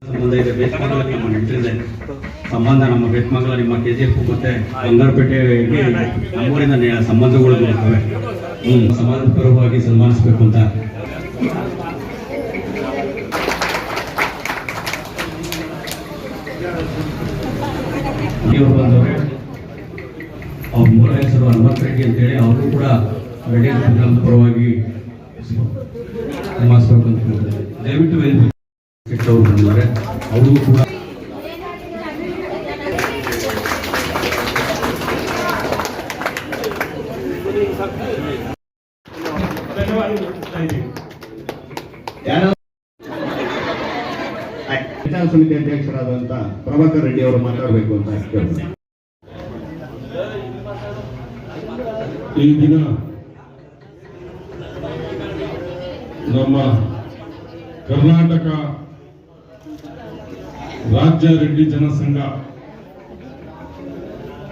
ಸಂಬಂಧ ಇದೆ. ಬೇತ್ಮಂಗಲಕ್ಕೆ ನಮ್ಮ ನೆಂಟರಿದೆ ಸಂಬಂಧ. ನಮ್ಮ ಬೇತ್ಮಂಗಲ ನಿಮ್ಮ KGF ಮತ್ತೆ ಬಂಗಾರಪೇಟೆಗೆ ನಮ್ಮೂರಿನ ಸಂಬಂಧಗಳು ಇರ್ತವೆ. ಸಮಾಜಪರವಾಗಿ ಸನ್ಮಾನಿಸಬೇಕು ಅಂತ ಇವರು ಬಂದವರೆ. ಅವ್ರ ಮೂಲ ಹೆಸರು ಹನುಮಂತ ರೆಡ್ಡಿ ಅಂತೇಳಿ ಅವರು ಕೂಡ ರೆಡ್ಡಿ ಪ್ರೋಗ್ರಾಮ್ ಪರವಾಗಿ ಸನ್ಮಾನಿಸಬೇಕು ಅಂತ ಹೇಳ್ತಾರೆ. ದಯವಿಟ್ಟು ಅವರು ಬಂದಿದ್ದಾರೆ. ಅವರು ಕೂಡ ಸಮಿತಿ ಅಧ್ಯಕ್ಷರಾದಂತ ಪ್ರಭಾಕರ್ ರೆಡ್ಡಿ ಅವರು ಮಾತಾಡಬೇಕು ಅಂತ ಕೇಳ್ತಾರೆ. ಈ ದಿನ ನಮ್ಮ ಕರ್ನಾಟಕ ರಾಜ್ಯ ರೆಡ್ಡಿ ಜನಸಂಘ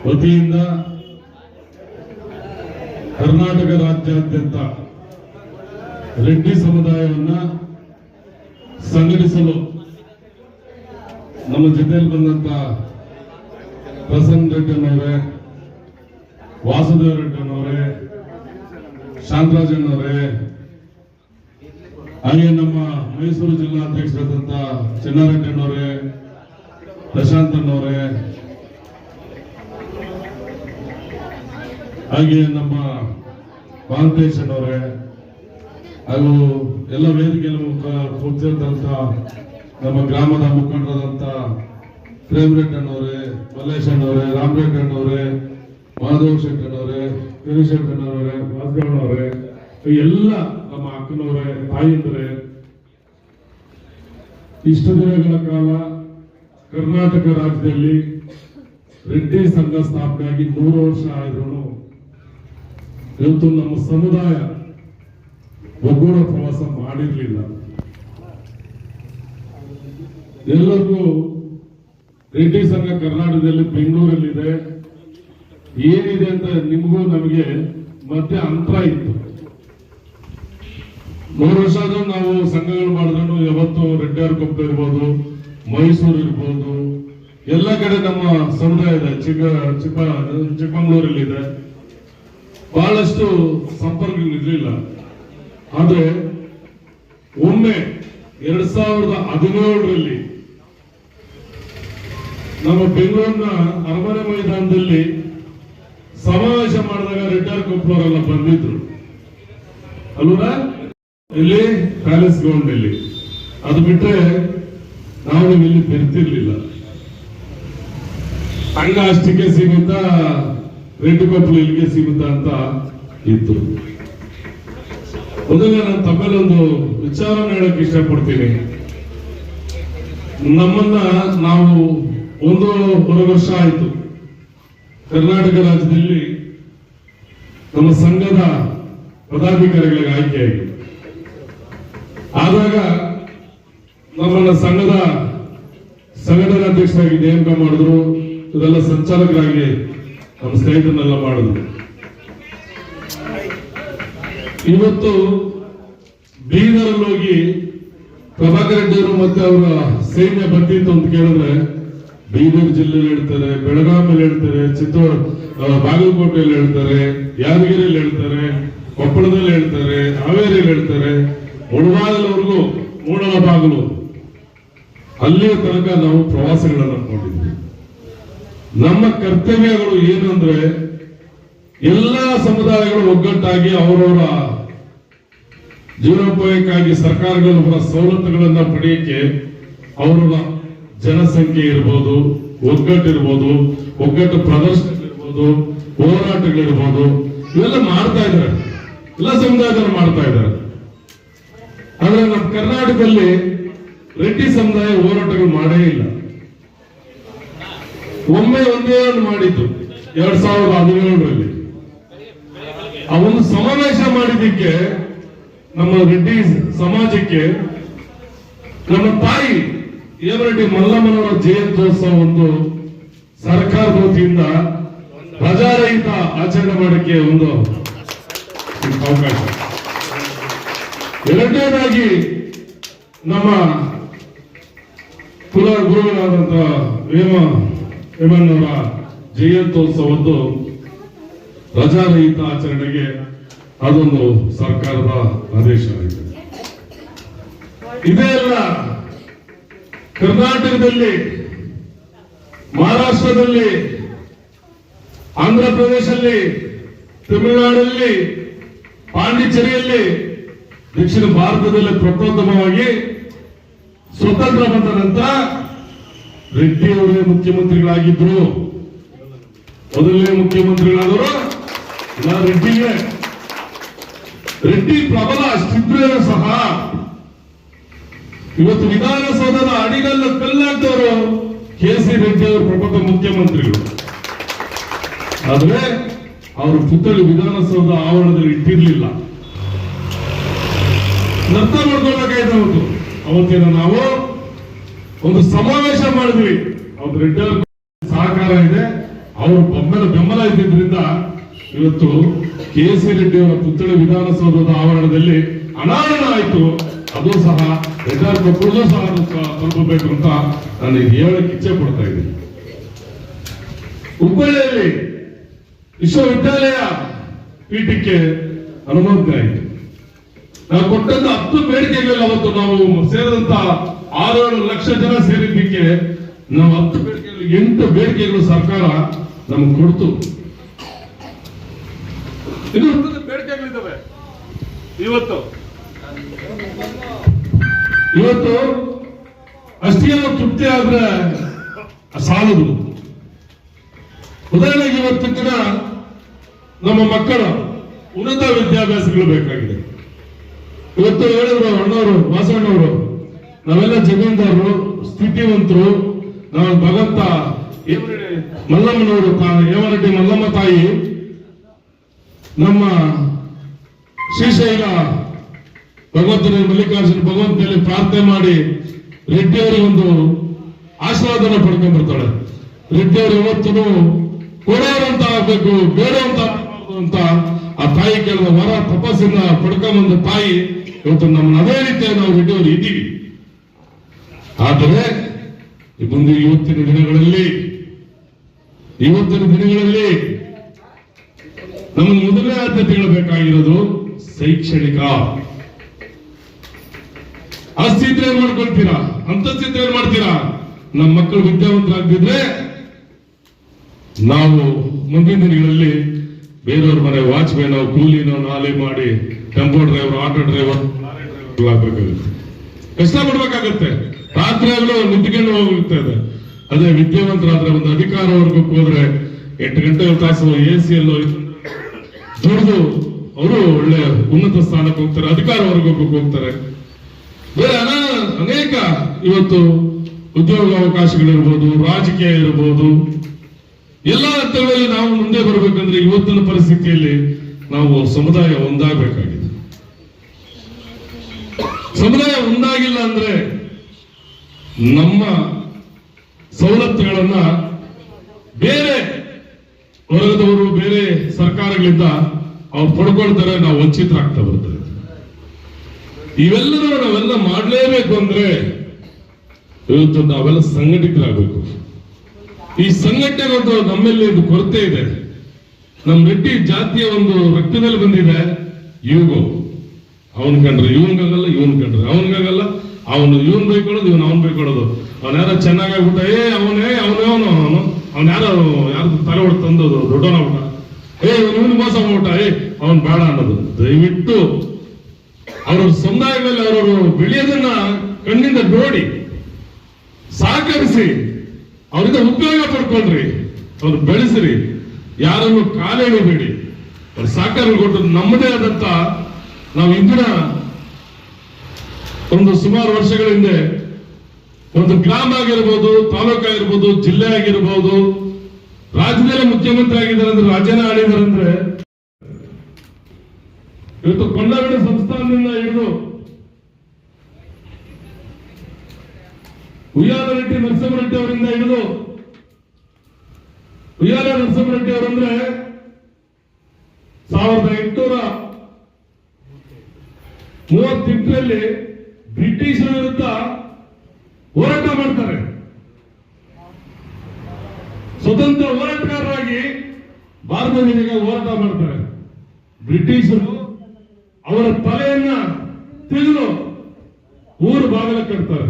ವತಿಯಿಂದ ಕರ್ನಾಟಕ ರಾಜ್ಯಾದ್ಯಂತ ರೆಡ್ಡಿ ಸಮುದಾಯವನ್ನ ಸಂಘಟಿಸಲು ನಮ್ಮ ಜೊತೆಯಲ್ಲಿ ಬಂದಂತ ಪ್ರಸನ್ನ ರೆಡ್ಡಿನವರೇ, ವಾಸುದೇವ ರೆಡ್ಡಿನವರೇ, ಶಾಂತರಾಜಣ್ಣವರೇ, ಹಾಗೆ ನಮ್ಮ ಮೈಸೂರು ಜಿಲ್ಲಾ ಅಧ್ಯಕ್ಷರಾದಂತ ಚಿನ್ನಾರೆಡ್ಡಿನವರೇ, ಪ್ರಶಾಂತನವರೇ, ಹಾಗೆ ನಮ್ಮ ಮಹಾಂತೇಶನವರೇ, ಹಾಗೂ ಎಲ್ಲ ವೇದಿಕೆಯಲ್ಲಿ ಕೂತಿರ್ತಂತ ನಮ್ಮ ಗ್ರಾಮದ ಮುಖಂಡರಾದಂತ ಪ್ರೇಮ್ ರೆಡ್ಡಣ್ಣವರೇ, ಮಲ್ಲೇಶ್ ಅಣ್ಣವರೇ, ರಾಮ್ ರೆಡ್ಡಣ್ಣವರೇ, ಮಾಧವ್ ಶೆಟ್ಟಣ್ಣವರೇ, ಗಿರೀಶ್ ಶೆಟ್ಟಣ್ಣವರೇ, ವಾಸುದೇವಣ್ಣವರೇ, ಎಲ್ಲ ನಮ್ಮ ಅಕ್ಕನವರೇ, ತಾಯಿಂದರೇ, ಇಷ್ಟು ದಿನಗಳ ಕಾಲ ಕರ್ನಾಟಕ ರಾಜ್ಯದಲ್ಲಿ ರೆಡ್ಡಿ ಸಂಘ ಸ್ಥಾಪನೆಯಾಗಿ 100 ವರ್ಷ ಆದ್ರೂ ಇವತ್ತು ನಮ್ಮ ಸಮುದಾಯ ಒಗ್ಗೂಡ ಪ್ರವಾಸ ಮಾಡಿರಲಿಲ್ಲ. ಎಲ್ಲರಿಗೂ ರೆಡ್ಡಿ ಸಂಘ ಕರ್ನಾಟಕದಲ್ಲಿ ಬೆಂಗಳೂರಲ್ಲಿದೆ, ಏನಿದೆ ಅಂತ ನಿಮಗೂ ನಮಗೆ ಮಧ್ಯೆ ಅಂತರ ಇತ್ತು. 100 ವರ್ಷ ಆದ್ರೂ ನಾವು ಸಂಘಗಳು ಮಾಡಿದ್ರು ಯಾವತ್ತು ರೆಡ್ಡಿಯಾರ್ ಕೊಪ್ಪ ಇರ್ಬೋದು, ಮೈಸೂರು ಇರ್ಬೋದು, ಎಲ್ಲ ಕಡೆ ನಮ್ಮ ಸಮುದಾಯ ಇದೆ. ಚಿಕ್ಕಮಗಳೂರಲ್ಲಿದೆ. ಬಹಳಷ್ಟು ಸಂಪರ್ಕಗಳಿರ್ಲಿಲ್ಲ. ಆದ್ರೆ ಒಮ್ಮೆ 2017ರಲ್ಲಿ ನಮ್ಮ ಬೆಂಗಳೂರಿನ ಅರಮನೆ ಮೈದಾನದಲ್ಲಿ ಸಮಾವೇಶ ಮಾಡಿದಾಗ ರೆಡ್ಡಿಯಾರ್ ಕೊಪ್ಪಳವರೆಲ್ಲ ಬಂದಿದ್ರು ಅಲ್ವಾ? ಇಲ್ಲಿ ಪ್ಯಾಲೇಸ್ ಗ್ರೌಂಡ್ ಅಲ್ಲಿ. ಅದು ಬಿಟ್ರೆ ನಾವು ಇಲ್ಲಿ ಬೆರ್ತಿರ್ಲಿಲ್ಲ. ಸಂಘ ಅಷ್ಟಕ್ಕೆ ಸೀಮಿತ, ರೆಡ್ಡಿ ಕೊಪ್ಪಳ ಇಲ್ಲಿಗೆ ಸೀಮಿತ ಅಂತ ಇತ್ತು. ಮೊದಲ ನಾನು ತಮ್ಮಲ್ಲೊಂದು ವಿಚಾರ ಹೇಳಕ್ ಇಷ್ಟಪಡ್ತೀನಿ. ನಮ್ಮನ್ನ ನಾವು 1.5 ವರ್ಷ ಆಯ್ತು ಕರ್ನಾಟಕ ರಾಜ್ಯದಲ್ಲಿ ನಮ್ಮ ಸಂಘದ ಪದಾಧಿಕಾರಿಗಳಿಗೆ ಆಯ್ಕೆಯಾಗಿ. ಆದಾಗ ನಮ್ಮನ್ನ ಸಂಘದ ಸಂಘಟನಾ ಅಧ್ಯಕ್ಷರಾಗಿ ನೇಮಕ ಮಾಡಿದ್ರು. ಇದೆಲ್ಲ ಸಂಚಾಲಕರಾಗಿ ನಮ್ಮ ಸ್ನೇಹಿತರನ್ನೆಲ್ಲ ಮಾಡಿದ್ರು. ಇವತ್ತು ಬೀದರಲ್ಲಿ ಹೋಗಿ ಪ್ರಭಾಕರ್ ರೆಡ್ಡಿಯವರು ಮತ್ತೆ ಅವರ ಸೈನ್ಯ ಬಂದಿತ್ತು ಅಂತ ಕೇಳಿದ್ರೆ ಬೀದರ್ ಜಿಲ್ಲೆಯಲ್ಲಿ ಹೇಳ್ತಾರೆ, ಬೆಳಗಾವಿಯಲ್ಲಿ ಹೇಳ್ತಾರೆ, ಬಾಗಲಕೋಟೆಯಲ್ಲಿ ಹೇಳ್ತಾರೆ, ಯಾದಗಿರಿಯಲ್ಲಿ ಹೇಳ್ತಾರೆ, ಕೊಪ್ಪಳದಲ್ಲಿ ಹೇಳ್ತಾರೆ, ಹಾವೇರಿಯಲ್ಲಿ ಹೇಳ್ತಾರೆ, ಮುಳಬಾಗಿಲವರೆಗೂ ಮೂಡಲಬಾಗಿಲು ಅಲ್ಲಿಯ ತನಕ ನಾವು ಪ್ರವಾಸಗಳನ್ನು ಮಾಡಿದ್ವಿ. ನಮ್ಮ ಕರ್ತವ್ಯಗಳು ಏನಂದ್ರೆ ಎಲ್ಲಾ ಸಮುದಾಯಗಳು ಒಗ್ಗಟ್ಟಾಗಿ ಅವರವರ ಜೀವನೋಪಾಯಕ್ಕಾಗಿ ಸರ್ಕಾರಗಳ ಸವಲತ್ತುಗಳನ್ನ ಪಡೆಯಕ್ಕೆ ಅವರ ಜನಸಂಖ್ಯೆ ಇರ್ಬೋದು, ಒಗ್ಗಟ್ಟಿರ್ಬೋದು, ಒಗ್ಗಟ್ಟು ಪ್ರದರ್ಶನಗಳಿರ್ಬೋದು, ಹೋರಾಟಗಳಿರ್ಬೋದು, ಇವೆಲ್ಲ ಮಾಡ್ತಾ ಇದ್ದಾರೆ. ಎಲ್ಲ ಸಮುದಾಯದವರು ಮಾಡ್ತಾ ಇದ್ದಾರೆ. ಆದ್ರೆ ನಮ್ಮ ಕರ್ನಾಟಕದಲ್ಲಿ ರೆಡ್ಡಿ ಸಮುದಾಯ ಹೋರಾಟಗಳು ಮಾಡೇ ಇಲ್ಲ. ಒಮ್ಮೆ ಒಂದೇ ಒಂದು ಮಾಡಿದ್ದು 2017ರಲ್ಲಿ. ಆ ಒಂದು ಸಮಾವೇಶ ಮಾಡಿದ್ದಕ್ಕೆ ನಮ್ಮ ರೆಡ್ಡಿ ಸಮಾಜಕ್ಕೆ ನಮ್ಮ ತಾಯಿ ಹೇಮರೆಡ್ಡಿ ಮಲ್ಲಮ್ಮನವರ ಜಯಂತ್ಯೋತ್ಸವ ಒಂದು ಸರ್ಕಾರದ ವತಿಯಿಂದ ಪ್ರಜಾರಹಿತ ಆಚರಣೆ ಮಾಡಕ್ಕೆ ಒಂದು ಅವಕಾಶ. ಎರಡನೇದಾಗಿ ನಮ್ಮ ಕುಲ ಗುರುಗಳಾದಂತಹ ವೇಮಣ್ಣವರ ಜಯಂತ್ಯೋತ್ಸವದ್ದು ರಜಾರಹಿತ ಆಚರಣೆಗೆ ಅದೊಂದು ಸರ್ಕಾರದ ಆದೇಶ ಆಗಿದೆ. ಇದೇ ಅಲ್ಲ, ಕರ್ನಾಟಕದಲ್ಲಿ, ಮಹಾರಾಷ್ಟ್ರದಲ್ಲಿ, ಆಂಧ್ರ ಪ್ರದೇಶದಲ್ಲಿ, ತಮಿಳುನಾಡಲ್ಲಿ, ಪಾಂಡಿಚೇರಿಯಲ್ಲಿ, ದಕ್ಷಿಣ ಭಾರತದಲ್ಲಿ ಪ್ರಪ್ರಥಮವಾಗಿ ಸ್ವತಂತ್ರ ಬಂದ ನಂತರ ರೆಡ್ಡಿಯವರೇ ಮುಖ್ಯಮಂತ್ರಿಗಳಾಗಿದ್ರು. ಮೊದಲನೇ ಮುಖ್ಯಮಂತ್ರಿಗಳಾದವರು ರೆಡ್ಡಿಗೆ. ರೆಡ್ಡಿ ಪ್ರಬಲ ಅಷ್ಟಿದ್ರೂ ಸಹ ಇವತ್ತು ವಿಧಾನಸೌಧದ ಅಡಿಗಲ್ಲು ಕಲ್ಲಾಗ್ದವರು ಕೆ.ಸಿ. ರೆಡ್ಡಿ ಅವರು ಪ್ರಬಲ ಮುಖ್ಯಮಂತ್ರಿಗಳು. ಆದ್ರೆ ಅವರು ಪುತ್ಥಳಿ ವಿಧಾನಸೌಧ ಆವರಣದಲ್ಲಿ ಇಟ್ಟಿರ್ಲಿಲ್ಲ. ಅರ್ಥ ಮಾಡ್ಕೊಳ್ಬೇಕಾಯ್ತು. ಅವತ್ತಿನ ನಾವು ಒಂದು ಸಮಾವೇಶ ಮಾಡಿದ್ವಿ. ಅವ್ರ ರೆಡ್ಡಿ ಅವ್ರ ಸಹಕಾರ ಇದೆ, ಅವರು ಬೆಂಬಲ ಇದ್ದಿದ್ರಿಂದ ಇವತ್ತು ಕೆ.ಸಿ. ರೆಡ್ಡಿ ಅವರ ಪುತ್ಥಳಿ ವಿಧಾನಸೌಧದ ಆವರಣದಲ್ಲಿ ಅನಾವರಣ ಆಯಿತು. ಅದು ಸಹ ರೆಡ್ಡಿ ಮಕ್ಕಳಿಗೂ ಸಹ ತಲುಪಬೇಕು ಅಂತ ನಾನು ಹೇಳಕ್ಕೆ ಇಚ್ಛೆ ಪಡ್ತಾ ಇದ್ದೀನಿ. ಹುಬ್ಬಳ್ಳಿಯಲ್ಲಿ ವಿಶ್ವವಿದ್ಯಾಲಯ ಪೀಠಕ್ಕೆ ಅನುಮೋದನೆ ಆಯಿತು. ನಾವು ಕೊಟ್ಟಂತ 10 ಬೇಡಿಕೆಗಳಲ್ಲಿ ಅವತ್ತು ನಾವು ಸೇರಿದಂತ 6-7 ಲಕ್ಷ ಜನ ಸೇರಿದ್ದಕ್ಕೆ ನಾವು 10 ಬೇಡಿಕೆಗಳು 8 ಬೇಡಿಕೆಗಳು ಸರ್ಕಾರ ನಮಗೆ ಕೊಡ್ತು. ಇದು ಬೇಡಿಕೆಗಳಿದ್ದಾವೆ. ಇವತ್ತು ಅಷ್ಟೇ ನಾವು ತೃಪ್ತಿ ಆದ್ರೆ ಸಾಲದು. ಉದಾಹರಣೆಗೆ ಇವತ್ತು ದಿನ ನಮ್ಮ ಮಕ್ಕಳ ಉನ್ನತ ವಿದ್ಯಾಭ್ಯಾಸಗಳು ಬೇಕಾಗಿದೆ. ಇವತ್ತು ಹೇಳಿದ್ರು ಅಣ್ಣವರು, ವಾಸಣ್ಣವರು, ನಾವೆಲ್ಲ ಜಮೀನ್ದಾರರು, ಸ್ಥಿತಿವಂತರು, ನಾವು ಭಗವಂತ ಮಲ್ಲಮ್ಮನವರು, ಹೇಮರೆಡ್ಡಿ ಮಲ್ಲಮ್ಮ ತಾಯಿ, ನಮ್ಮ ಶ್ರೀಶೈಲ ಭಗವಂತನ ಮಲ್ಲಿಕಾರ್ಜುನ ಭಗವಂತನಲ್ಲಿ ಪ್ರಾರ್ಥನೆ ಮಾಡಿ ರೆಡ್ಡಿಯವರಿಗೆ ಒಂದು ಆಶೀರ್ವಾದನ ಪಡ್ಕೊಂಡ್ ಬರ್ತಾಳೆ. ರೆಡ್ಡಿಯವರು ಯಾವತ್ತೂ ಕೊಡೋರಂತ ಆಗ್ಬೇಕು, ಬೇಡವಂತ ಅಂತ ಆ ತಾಯಿ ಕೇಳಿದ ವರ ತಪಸ್ಸಿನ ಪಡ್ಕೊಂಬಂದ ತಾಯಿ ಇವತ್ತು ನಮ್ಮನ್ನ ಅದೇ ರೀತಿಯಾಗಿ ನಾವು ರೆಡ್ಡಿಯವರು ಇದ್ದೀವಿ. ಆದರೆ ಮುಂದೆ ಇವತ್ತಿನ ದಿನಗಳಲ್ಲಿ ನಮ್ಮ ಮೊದಲನೇ ಆದ್ಯತೆಗಳು ಬೇಕಾಗಿರೋದು ಶೈಕ್ಷಣಿಕ. ಆಸ್ತಿ ಇದ್ರೆ ಏನ್ ಮಾಡ್ಕೊಳ್ತೀರಾ, ಅಂತಸ್ತಿದ್ರೆ ಏನ್ ಮಾಡ್ತೀರಾ? ನಮ್ಮ ಮಕ್ಕಳು ವಿದ್ಯಾವಂತರಾಗ್ತಿದ್ರೆ ನಾವು ಮುಂದಿನ ದಿನಗಳಲ್ಲಿ ಬೇರೆಯವ್ರ ಮನೆ ವಾಚ್ಮ್ಯಾನ್, ಕೂಲಿನೋ, ನಾಲೆ ಮಾಡಿ ಟೆಂಪೋ ಡ್ರೈವರ್, ಆಟೋ ಡ್ರೈವರ್ ಆಗ್ಬೇಕಾಗುತ್ತೆ, ಕಷ್ಟ ಪಡ್ಬೇಕಾಗತ್ತೆ. ರಾತ್ರಿ ಆಗಲೂ ನಿಂತ್ಕೊಂಡು ಹೋಗ್ತದೆ. ಅದೇ ವಿದ್ಯಾವಂತರಾದ್ರೆ ಒಂದು ಅಧಿಕಾರ ವರ್ಗಕ್ಕೆ ಹೋದ್ರೆ 8 ಗಂಟೆ ತಾಸು AC-ಯಲ್ಲೋ ದುಡಿದು ಅವರು ಒಳ್ಳೆ ಉನ್ನತ ಸ್ಥಾನಕ್ಕೆ ಹೋಗ್ತಾರೆ, ಅಧಿಕಾರ ವರ್ಗಕ್ಕೆ ಹೋಗ್ತಾರೆ. ಬೇರೆ ಅನೇಕ ಇವತ್ತು ಉದ್ಯೋಗ ಅವಕಾಶಗಳಿರ್ಬೋದು, ರಾಜಕೀಯ ಇರ್ಬೋದು, ಎಲ್ಲ ಹಂತಗಳಲ್ಲಿ ನಾವು ಮುಂದೆ ಬರಬೇಕಂದ್ರೆ ಇವತ್ತಿನ ಪರಿಸ್ಥಿತಿಯಲ್ಲಿ ನಾವು ಸಮುದಾಯ ಒಂದಾಗಬೇಕಾಗಿದೆ. ಸಮುದಾಯ ಒಂದಾಗಿಲ್ಲ ಅಂದ್ರೆ ನಮ್ಮ ಸವಲತ್ತುಗಳನ್ನ ಬೇರೆ ವರ್ಗದವರು, ಬೇರೆ ಸರ್ಕಾರಗಳಿಂದ ಅವ್ರು ಪಡ್ಕೊಳ್ತಾರೆ, ನಾವು ವಂಚಿತರಾಗ್ತಾ ಬರ್ತದೆ. ಇವೆಲ್ಲರೂ ನಾವೆಲ್ಲ ಮಾಡಲೇಬೇಕು ಅಂದ್ರೆ ಇವತ್ತು ನಾವೆಲ್ಲ ಸಂಘಟಿತರಾಗಬೇಕು. ಈ ಸಂಘಟನೆ ಒಂದು ನಮ್ಮಲ್ಲಿ ಒಂದು ಕೊರತೆ ಇದೆ. ನಮ್ಮ ರೆಡ್ಡಿ ಜಾತಿಯ ಒಂದು ರಕ್ತದಲ್ಲಿ ಬಂದಿದೆ ಈಗೋ. ಅವನ್ ಕಂಡ್ರೆ ಇವನ್ಗಾಗಲ್ಲ, ಇವನ್ ಕಂಡ್ರೆ ಅವನ್ಗಾಗಲ್ಲ, ಅವನು ಇವನ್ ಬೈಕೊಳ್ಳೋದು, ಇವನು ಅವನ್ ಬೈಕೊಳ್ಳೋದು. ಅವನ್ ಯಾರ ಚೆನ್ನಾಗಾಗ್ಬಿಟ್ಟ, ಅವನ್ ಯಾರು ತಲೆ ಹೊಡೆದು ತಂದೋದು ದೊಡ್ಡವನಾಗ್ಬಿಟ್ಟ, ಇವನು ಮೋಸ ಮಾಡ್ಬಿಟ್ಟ, ಅವನ್ ಬೇಡ ಅನ್ನೋದು. ದಯವಿಟ್ಟು ಅವ್ರ ಸಮುದಾಯಗಳಲ್ಲಿ ಅವರು ಬೆಳೆಯೋದನ್ನ ಕಣ್ಣಿಂದ ನೋಡಿ ಸಹಕರಿಸಿ ಅವರಿಂದ ಉಪಯೋಗ ಪಡ್ಕೊಳ್ರಿ, ಅವ್ರು ಬೆಳೆಸ್ರಿ, ಯಾರನ್ನು ಕಾಲೆಳೆಬೇಡಿ, ಅವ್ರ ಸಹಕಾರ ಕೊಟ್ಟು ನಮ್ಮದೇ ಆದಂತ ನಾವು ಇಂದಿನ ಒಂದು ಸುಮಾರು ವರ್ಷಗಳ ಹಿಂದೆ ಒಂದು ಗ್ರಾಮ ಆಗಿರ್ಬೋದು, ತಾಲೂಕು ಆಗಿರ್ಬೋದು, ಜಿಲ್ಲೆ ಆಗಿರ್ಬೋದು, ರಾಜ್ಯದಲ್ಲಿ ಮುಖ್ಯಮಂತ್ರಿ ಆಗಿದ್ದಾರೆ ಅಂದ್ರೆ, ರಾಜ್ಯನ ಆಳಿದ್ದಾರೆ ಅಂದ್ರೆ, ಇವತ್ತು ಕೊಂಡಗಡೆ ಸಂಸ್ಥಾನದಿಂದ ಹಿಡಿದು ಉಯ್ಯಾಲರೆಡ್ಡಿ ನರಸಿಂಹರೆಡ್ಡಿ ಅವರಿಂದ ಹಿಡಿದು, ಉಯ್ಯಾಲ ನರಸಿಂಹರೆಡ್ಡಿ ಅವರಂದ್ರೆ 1838ರಲ್ಲಿ ಬ್ರಿಟಿಷರ ವಿರುದ್ಧ ಹೋರಾಟ ಮಾಡ್ತಾರೆ. ಸ್ವತಂತ್ರ ಹೋರಾಟಗಾರರಾಗಿ ಭಾರತದ ಜೊತೆಗೆ ಹೋರಾಟ ಮಾಡ್ತಾರೆ. ಬ್ರಿಟಿಷರು ಅವರ ತಲೆಯನ್ನ ತೆಗೆದು ಊರು ಬಾಗಿಲ ಕಟ್ತಾರೆ.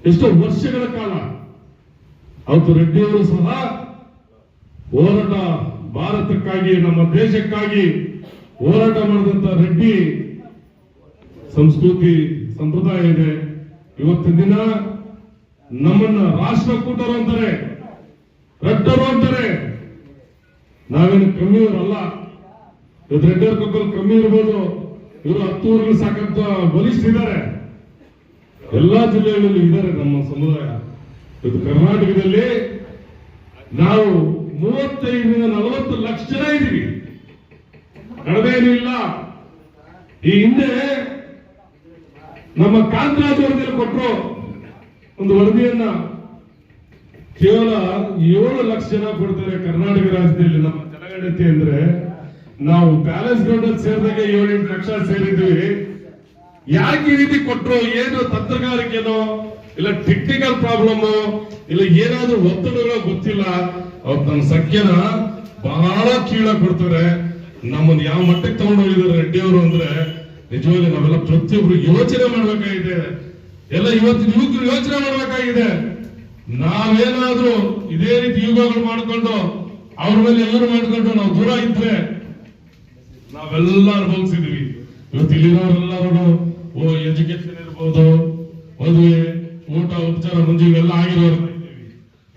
ಎಷ್ಟೋ ವರ್ಷಗಳ ಕಾಲ ಅವತ್ತು ರೆಡ್ಡಿಯವರು ಸಹ ಹೋರಾಟ, ಭಾರತಕ್ಕಾಗಿ, ನಮ್ಮ ದೇಶಕ್ಕಾಗಿ ಹೋರಾಟ ಮಾಡಿದಂತ ರೆಡ್ಡಿ ಸಂಸ್ಕೃತಿ ಸಂಪ್ರದಾಯ ಇದೆ. ಇವತ್ತಿನ ದಿನ ನಮ್ಮನ್ನ ರಾಷ್ಟ್ರಕೂಟರು ಅಂತಾರೆ, ರೆಡ್ಡರು ಅಂತಾರೆ. ನಾವೇನು ಕಮ್ಮಿಯವರಲ್ಲ. ಇವತ್ತು ರೆಡ್ಡರ್ ಕಪ್ಪಲ್ ಕಮ್ಮಿ ಇರ್ಬೋದು, ಇವರು 10 ಊರುಗಳು ಸಾಕಂತ ಬಲಿಷ್ಠಿದ್ದಾರೆ. ಎಲ್ಲಾ ಜಿಲ್ಲೆಗಳಲ್ಲಿ ಇದ್ದಾರೆ ನಮ್ಮ ಸಮುದಾಯ. ಇವತ್ತು ಕರ್ನಾಟಕದಲ್ಲಿ ನಾವು 35-40 ಲಕ್ಷ ಜನ ಇದ್ದೀವಿ. ಕಡಿಮೆನೂ ಇಲ್ಲ. ಈ ಹಿಂದೆ ನಮ್ಮ ಕಾಂತರಾಜ್ ವರದಿಯಲ್ಲಿ ಕೊಟ್ಟರು ಒಂದು ವರದಿಯನ್ನ, ಕೇವಲ 7 ಲಕ್ಷ ಜನ ಕೊಡ್ತಾರೆ ಕರ್ನಾಟಕ ರಾಜ್ಯದಲ್ಲಿ ನಮ್ಮ ಜನಗಣತಿ. ಅಂದ್ರೆ ನಾವು ಪ್ಯಾಲೇಸ್ ಗ್ರೌಂಡ್ ಸೇರಿದಾಗ 7-8 ಲಕ್ಷ ಸೇರಿದ್ವಿ. ಯಾಕೆ ಈ ರೀತಿ ಕೊಟ್ಟರು? ಏನು ತಂತ್ರಗಾರಿಕೆನೋ ಇಲ್ಲ ಟೆಕ್ನಿಕಲ್ ಪ್ರಾಬ್ಲಮ್ ಇಲ್ಲ ಏನಾದ್ರೂ ಒತ್ತಡಗಳೋ ಗೊತ್ತಿಲ್ಲ. ಅವತ್ತು ನಮ್ಮ ಸಂಖ್ಯೆನ ಬಹಳ ಕೀಳ ಕೊಡ್ತಾರೆ. ನಮ್ಮನ್ನು ಯಾವ ಮಟ್ಟಕ್ಕೆ ತಗೊಂಡೋಗಿದ್ದಾರೆ ರೆಡ್ಡಿಯವರು ಅಂದ್ರೆ ನಿಜವಾಗಿ ನಾವೆಲ್ಲ ಪ್ರತಿಯೊಬ್ರು ಯೋಚನೆ ಮಾಡ್ಬೇಕಾಗಿದೆ. ಎಲ್ಲ ಇವತ್ತಿನ ಯುವಕರು ಯೋಚನೆ ಮಾಡ್ಬೇಕಾಗಿದೆ. ನಾವೇನಾದ್ರೂ ಇದೇ ರೀತಿ ಯುಗಗಳು ಮಾಡ್ಕೊಂಡು ಅವ್ರ ಮೇಲೆ ಎಲ್ಲರೂ ಮಾಡ್ಕೊಂಡು ನಾವು ದೂರ ಇದ್ರೆ ನಾವೆಲ್ಲ ಅನುಭವಿಸಿದ್ವಿ. ಇವತ್ತು ಇಲ್ಲಿರೋರೆಲ್ಲರೂ ಎಜುಕೇಶನ್ ಇರ್ಬೋದು, ಮದುವೆ, ಊಟ, ಉಪಚಾರ, ಮುಂಜಿ ಇವೆಲ್ಲ ಆಗಿರೋರು.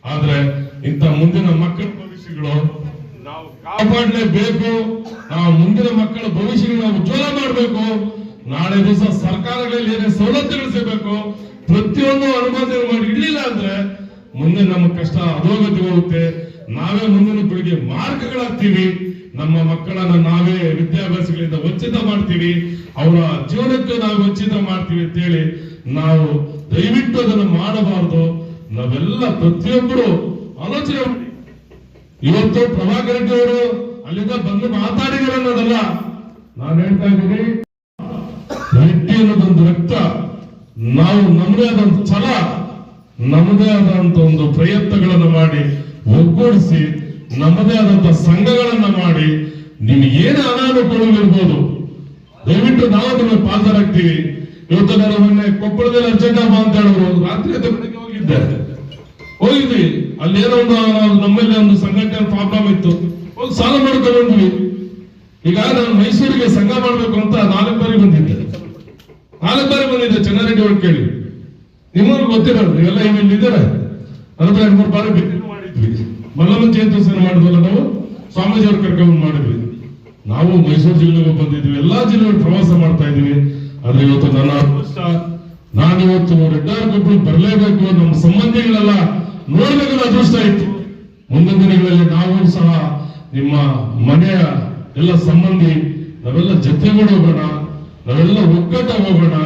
ಆದ್ರೆ ಇಂಥ ಮುಂದಿನ ಮಕ್ಕಳ ಭವಿಷ್ಯಗಳು ನಾವು ಕಾಪಾಡಲೇಬೇಕು. ನಾವು ಮುಂದಿನ ಮಕ್ಕಳ ಭವಿಷ್ಯಗಳು ನಾವು ಉಜ್ವಲ ಮಾಡಬೇಕು. ನಾಳೆ ದಿವಸ ಸರ್ಕಾರಗಳಲ್ಲಿ ಏನೇ ಸವಲತ್ತುಗಳು ಸಿಗಬೇಕು, ಪ್ರತಿಯೊಂದು ಅನುಮೋದನೆ ಮಾಡಿ ಇಡ್ಲಿಲ್ಲ ಅಂದ್ರೆ ಮುಂದೆ ನಮ್ಮ ಕಷ್ಟ ಅಧೋಗತಿ ಹೋಗುತ್ತೆ. ನಾವೇ ಮುಂದಿನ ಪೀಳಿಗೆ ಮಾರ್ಗಗಳಾಗ್ತೀವಿ. ನಮ್ಮ ಮಕ್ಕಳನ್ನ ನಾವೇ ವಿದ್ಯಾಭ್ಯಾಸಗಳಿಂದ ವಂಚಿತ ಮಾಡ್ತೀವಿ, ಅವರ ಜೀವನಕ್ಕೆ ನಾವು ವಂಚಿತ ಮಾಡ್ತೀವಿ ಅಂತೇಳಿ ನಾವು ದಯವಿಟ್ಟು ಅದನ್ನು ಮಾಡಬಾರದು. ನಾವೆಲ್ಲ ಪ್ರತಿಯೊಬ್ಬರು ಆಲೋಚನೆ ಮಾಡಿ. ಇವತ್ತು ಪ್ರಭಾಕರ್ ರೆಡ್ಡಿ ಅವರು ಅಲ್ಲಿಂದ ಬಂದು ಮಾತಾಡಿದ್ರು ಅನ್ನೋದಲ್ಲ, ನಾನು ಹೇಳ್ತಾ ಇದ್ದೀನಿ, ರೆಡ್ಡಿ ಅನ್ನೋದೊಂದು ರಕ್ತ. ನಾವು ನಮ್ಮದೇ ಆದಂತ ಛಲ, ನಮ್ಮದೇ ಆದಂತ ಒಂದು ಪ್ರಯತ್ನಗಳನ್ನು ಮಾಡಿ ಒಗ್ಗೂಡಿಸಿ ನಮ್ಮದೇ ಆದಂತ ಸಂಘಗಳನ್ನ ಮಾಡಿ ನಿಮ್ಗೆ ಏನು ಅನಾನುಕೂಲವಿರ್ಬೋದು ದಯವಿಟ್ಟು ನಾವು ನಿಮಗೆ ಪಾಲ್ದಾರಾಗ್ತೀವಿ. ಇವತ್ತು ನಾನು ಮೊನ್ನೆ ಕೊಪ್ಪಳದಲ್ಲಿ ಅರ್ಜೆಂಟ್ ಹಬ್ಬ ಅಂತ ಹೇಳಿದ್ರು, ರಾತ್ರಿ ಬೆಳಗ್ಗೆ ಹೋಗಿದ್ವಿ. ಅಲ್ಲಿ ಏನೋ ಒಂದು ನಮ್ಮಲ್ಲಿ ಒಂದು ಸಂಘಟನೆ ಪ್ರಾಬ್ಲಮ್ ಇತ್ತು, ಒಂದು ಸಾಲ ಮಾಡ್ಕೊಂಡ್ವಿ. ಈಗ ನಾನು ಮೈಸೂರಿಗೆ ಸಂಘ ಮಾಡ್ಬೇಕು ಅಂತ 4 ಬಾರಿ ಬಂದಿದ್ದೆ. 4 ಬಾರಿ ಬಂದಿದ್ದೆ ಚೆನ್ನಾರೆಡ್ಡಿ ಅವ್ರು ಕೇಳಿ. ನಿಮ್ಮವ್ರಿಗೆ ಗೊತ್ತಿರೋದು ನೀವೆಲ್ಲ ಇಲ್ಲಿ ಇದ್ದಾರೆ. ಅದ್ರ 2-3 ಬಾರಿ ಭೇಟಿ ಮಾಡಿದ್ವಿ. ಮಲ್ಲಮ್ಮ ಜಯಂತ್ಯೋತ್ಸವ ಮಾಡಿದ್ವಲ್ಲ ನಾವು, ಸ್ವಾಮೀಜಿ ಅವ್ರು ಕರ್ಕೊಂಡು ಮಾಡಿದ್ವಿ. ನಾವು ಮೈಸೂರು ಜಿಲ್ಲೆಗೆ ಬಂದಿದ್ವಿ, ಎಲ್ಲಾ ಜಿಲ್ಲೆಗಳು ಪ್ರವಾಸ ಮಾಡ್ತಾ ಇದೀವಿ. ಆದ್ರೆ ಇವತ್ತು ನನ್ನ ಅದೃಷ್ಟ, ನಾನಿವತ್ತು ರೆಡ್ಡಾರ್ಗೊಬ್ರು ಬರಲೇಬೇಕು, ನಮ್ಮ ಸಂಬಂಧಿಗಳೆಲ್ಲ ನೋಡ್ಬೇಕನ್ನೋ ಅದೃಷ್ಟ ಇತ್ತು. ಮುಂದಿನ ದಿನಗಳಲ್ಲಿ ನಾವು ಸಹ ನಿಮ್ಮ ಮನೆಯ ಎಲ್ಲ ಸಂಬಂಧಿ ನಾವೆಲ್ಲ ಜೊತೆಗೂಡಿ ಹೋಗೋಣ, ನಾವೆಲ್ಲ ಒಗ್ಗಟ್ಟಾಗಿ ಹೋಗೋಣ,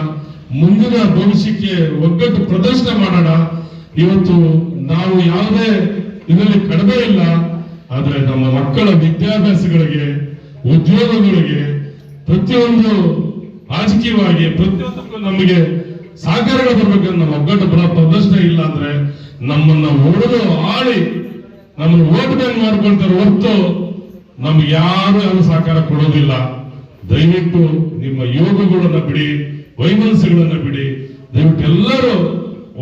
ಮುಂದಿನ ಭವಿಷ್ಯಕ್ಕೆ ಒಗ್ಗಟ್ಟು ಪ್ರದರ್ಶನ ಮಾಡೋಣ. ಇವತ್ತು ನಾವು ಯಾವುದೇ ಇದರಲ್ಲಿ ಕಡಿಮೆ ಇಲ್ಲ. ಆದ್ರೆ ನಮ್ಮ ಮಕ್ಕಳ ವಿದ್ಯಾಭ್ಯಾಸಗಳಿಗೆ, ಉದ್ಯೋಗಗಳಿಗೆ, ಪ್ರತಿಯೊಂದು ರಾಜಕೀಯವಾಗಿ ಪ್ರತಿಯೊಂದಕ್ಕೂ ನಮಗೆ ಸಹಕಾರಗಳು ಬರ್ಬೇಕಂದ್ರೆ ನಮ್ಮ ಒಗ್ಗಟ್ಟು ಪ್ರದರ್ಶನ ಇಲ್ಲ ಅಂದ್ರೆ ನಮ್ಮನ್ನ ಹೊಡೆದು ಆಳಿ ನಮ್ಮನ್ನು ಓಟ್ ಬ್ಯಾಂಕ್ ಮಾಡ್ಕೊಳ್ತಾರೆ ಹೊರತು ನಮ್ಗೆ ಯಾರು ಸಹಕಾರ ಕೊಡೋದಿಲ್ಲ. ದಯವಿಟ್ಟು ನಿಮ್ಮ ಯೋಗಗಳನ್ನ ಬಿಡಿ, ವೈಮನಸ್ಸುಗಳನ್ನ ಬಿಡಿ. ದಯವಿಟ್ಟು ಎಲ್ಲರೂ